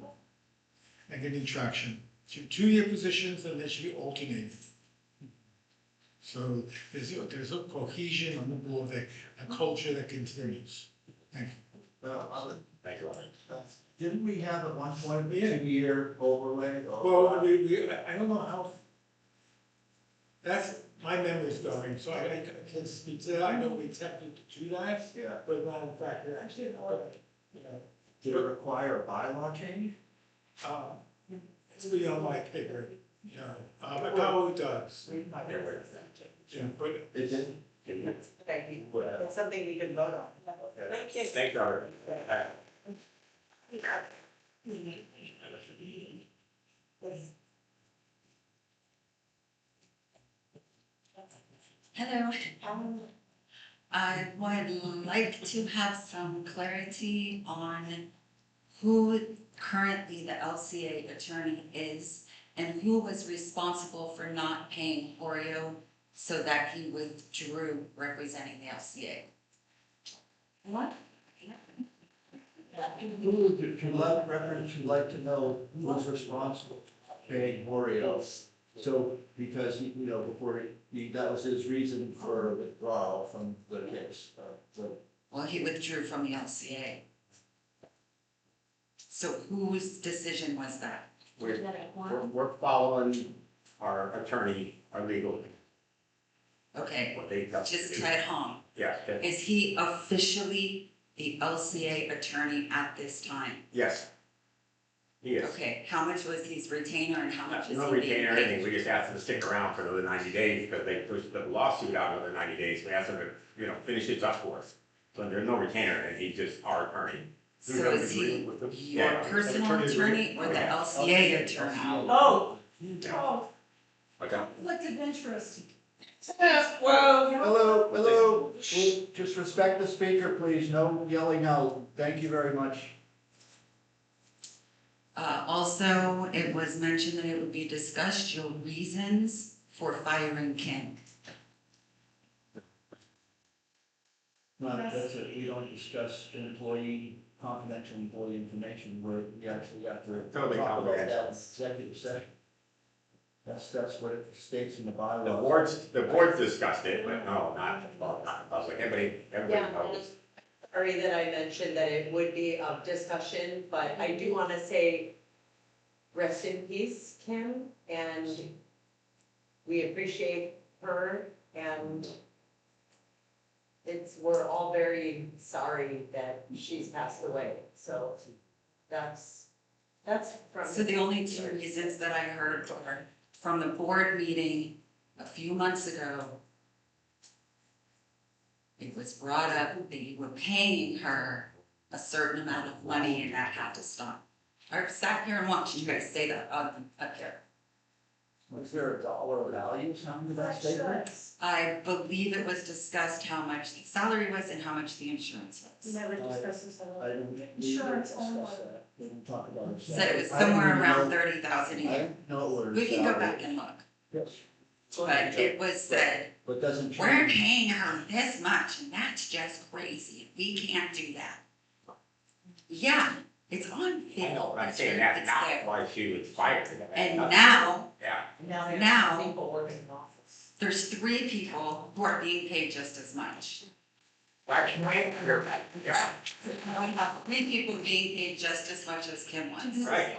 and getting traction. Should be 2-year positions, and they should be alternated. So there's a cohesion on the board, a culture that continues. Thank you. Thank you. Didn't we have at one point a 2-year overlay? Well, I don't know how, that's, my memory's going, so I can't speak to that. I know we attempted to do that, Yeah. but not in fact, actually, Did it require a bylaw change? it's beyond my pay grade, it probably does. Yeah, but It didn't. Thank you. It's something we can vote on. Thank you. Thanks, Robert. Hello. I would like to have some clarity on who currently the LCA attorney is and who was responsible for not paying Oreo so that he withdrew representing the LCA. What? You'd like to know who was responsible for paying Oreo. So, because, before that was his reason for withdrawal from the case. Well, he withdrew from the LCA. So whose decision was that? We're following our attorney, our legal. Okay, What they tell us to just do. Ted Hong. Yeah, Is he officially the LCA attorney at this time? yes. He is. Okay, how much was his retainer and how much is he No being retainer or paid? anything, we just asked him to stick around for another 90 days because they pushed the lawsuit out another 90 days. We asked him to, finish it up for us. So there's no retainer and he's just our attorney. So is he your Yeah. personal attorney or the LCA attorney? Oh, What's that? Conflict of interest. well, Hello. Just respect the speaker, please. No yelling out. Thank you very much. Also, it was mentioned that it would be discussed your reasons for firing Kim. That's it. We don't discuss confidential employee information where we actually got to Totally talk about confidential. that in executive session. That's what it states in the bylaws. The board's discussed it, but no, not public. Everybody knows. sorry that I mentioned that it would be of discussion, but I do want to say rest in peace, Kim, and we appreciate her, and we're all very sorry that she's passed away, so that's from. So the only two reasons that I heard were from the board meeting a few months ago. It was brought up that you were paying her a certain amount of money and that had to stop. I sat here and watched you guys say that up here. Was there a dollar value assigned to that statement? I believe it was discussed how much the salary was and how much the insurance was. Never discusses that. I don't. Insurance only. We don't talk about it. Said it was somewhere around 30,000 a I year. don't know what her We can go salary back and look, is. but it was said, But doesn't we're change. paying her this much and that's just crazy. We can't do that. Yeah, it's on I know, video. I'm It's saying there, that's it's not there. why she was fired. And now, Yeah. Now- People working in office. there's 3 people who are being paid just as much. That's right, yeah, 3 people being paid just as much as Kim was. right.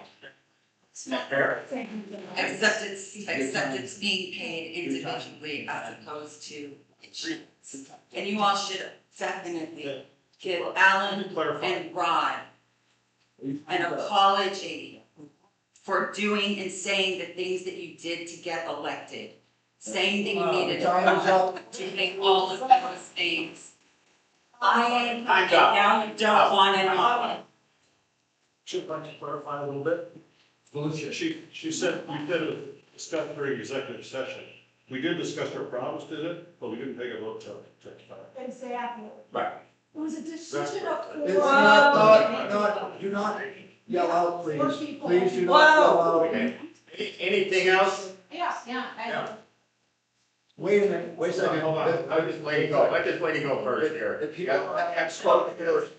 That's fair. Except it's being paid individually as opposed to insurance. And you all should definitely give Alan Clarify. and Rod an apology for doing and saying the things that you did to get elected. Saying that you needed Time's up. doing all of those things. I Time's up. now don't want to know. Should like to clarify a little bit. She said we did discuss during executive session. We did discuss her problems, did it? But we didn't take a vote to. Exactly. Right. It was a decision of. It's not, do not yell out, please. Please do not yell out. Okay. Anything else? Yeah. Wait a minute, wait a second. Hold on, I'll just let you go, let this lady go first here. If people haven't spoken first.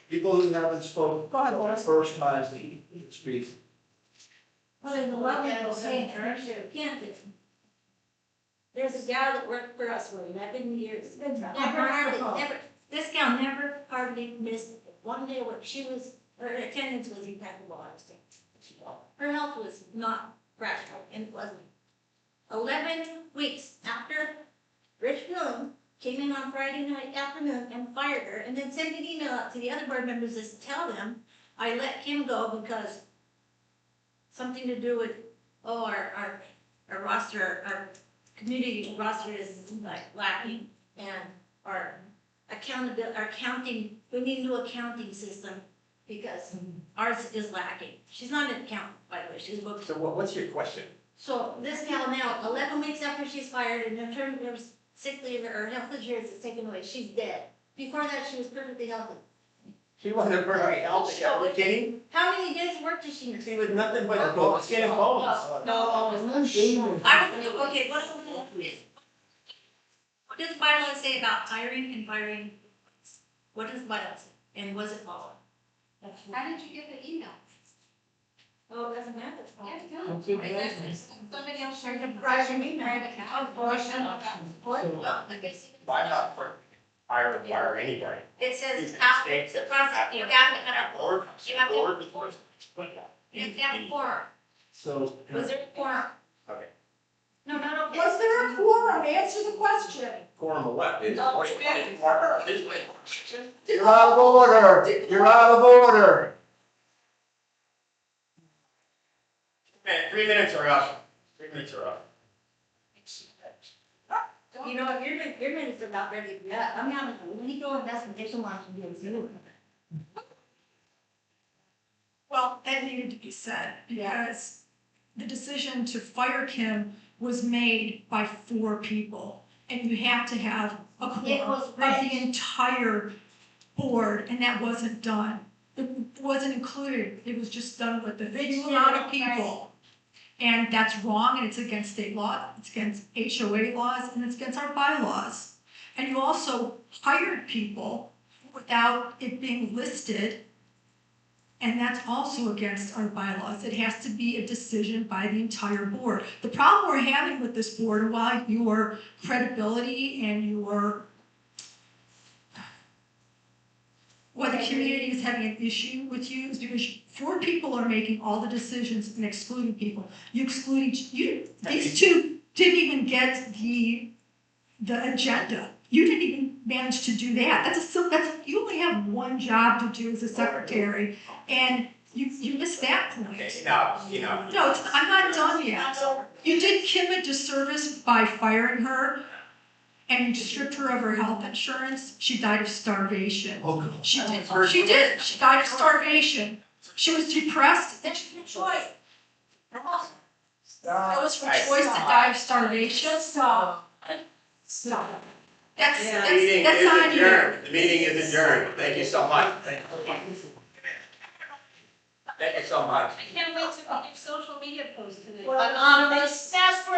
People who haven't spoken Go ahead, for the Laura. first time speak. Well, in the level of saying, There's a gal that worked for us for 11 years. Never wonderful. hardly, never, this gal never hardly missed one day when she was, her attendance was impeccable, I was thinking. Her health was not fragile, and it wasn't. 11 weeks after Rich Bloom came in on Friday night afternoon and fired her, and then sent an email out to the other board members to tell them, I let Kim go because something to do with, our roster, our community roster is like lacking, and our accountability, our accounting, we need a new accounting system because ours is lacking. She's not an accountant, by the way, she's a book. So what's your question? So this gal now, 11 weeks after she's fired, and in terms of sick leave or health insurance is taken away, she's dead. Before that, she was perfectly healthy. She wasn't very healthy, are you kidding? How many days of work does she miss? She was nothing but skin and bones. I don't know, okay, what does the bylaw say about hiring and firing? What does the bylaw say, and was it followed? How did you get the email? Oh, it doesn't matter. Somebody else shared a Private email. Why not for fire anybody? It says, after the process, you have to have, Board, you have to, board. you have to have a quorum. So. Was there a quorum? Okay. No. Was there a quorum? Answer the question. Quorum of what? No. You're out of order. You're out of order. 3 minutes are up. 3 minutes are up. You know what, your minutes are about ready to be up. I'm having a legal investigation launch against you. Well, that needed to be said, because the decision to fire Kim was made by 4 people, and you have to have a It quorum was of Rich. the entire board, and that wasn't done. It wasn't included, it was just done with the Rich few did amount it of people. And that's wrong, and it's against state law, it's against HOA laws, and it's against our bylaws. And you also hired people without it being listed, and that's also against our bylaws. It has to be a decision by the entire board. The problem we're having with this board, while your credibility and your why the community is having an issue with you is because 4 people are making all the decisions and excluding people. You exclude these 2 didn't even get the agenda. You didn't even manage to do that. You only have one job to do as a secretary, and you missed that point. No, I'm not done yet. You did Kim a disservice by firing her, and you stripped her of her health insurance. She died of starvation. She did. She died of starvation. She was depressed, and she did choice. That was her choice to die of starvation. Stop. That's on you. The meeting is adjourned. Thank you so much. Thank you so much. I can't wait to make your social media post today. Anonymous. Ask for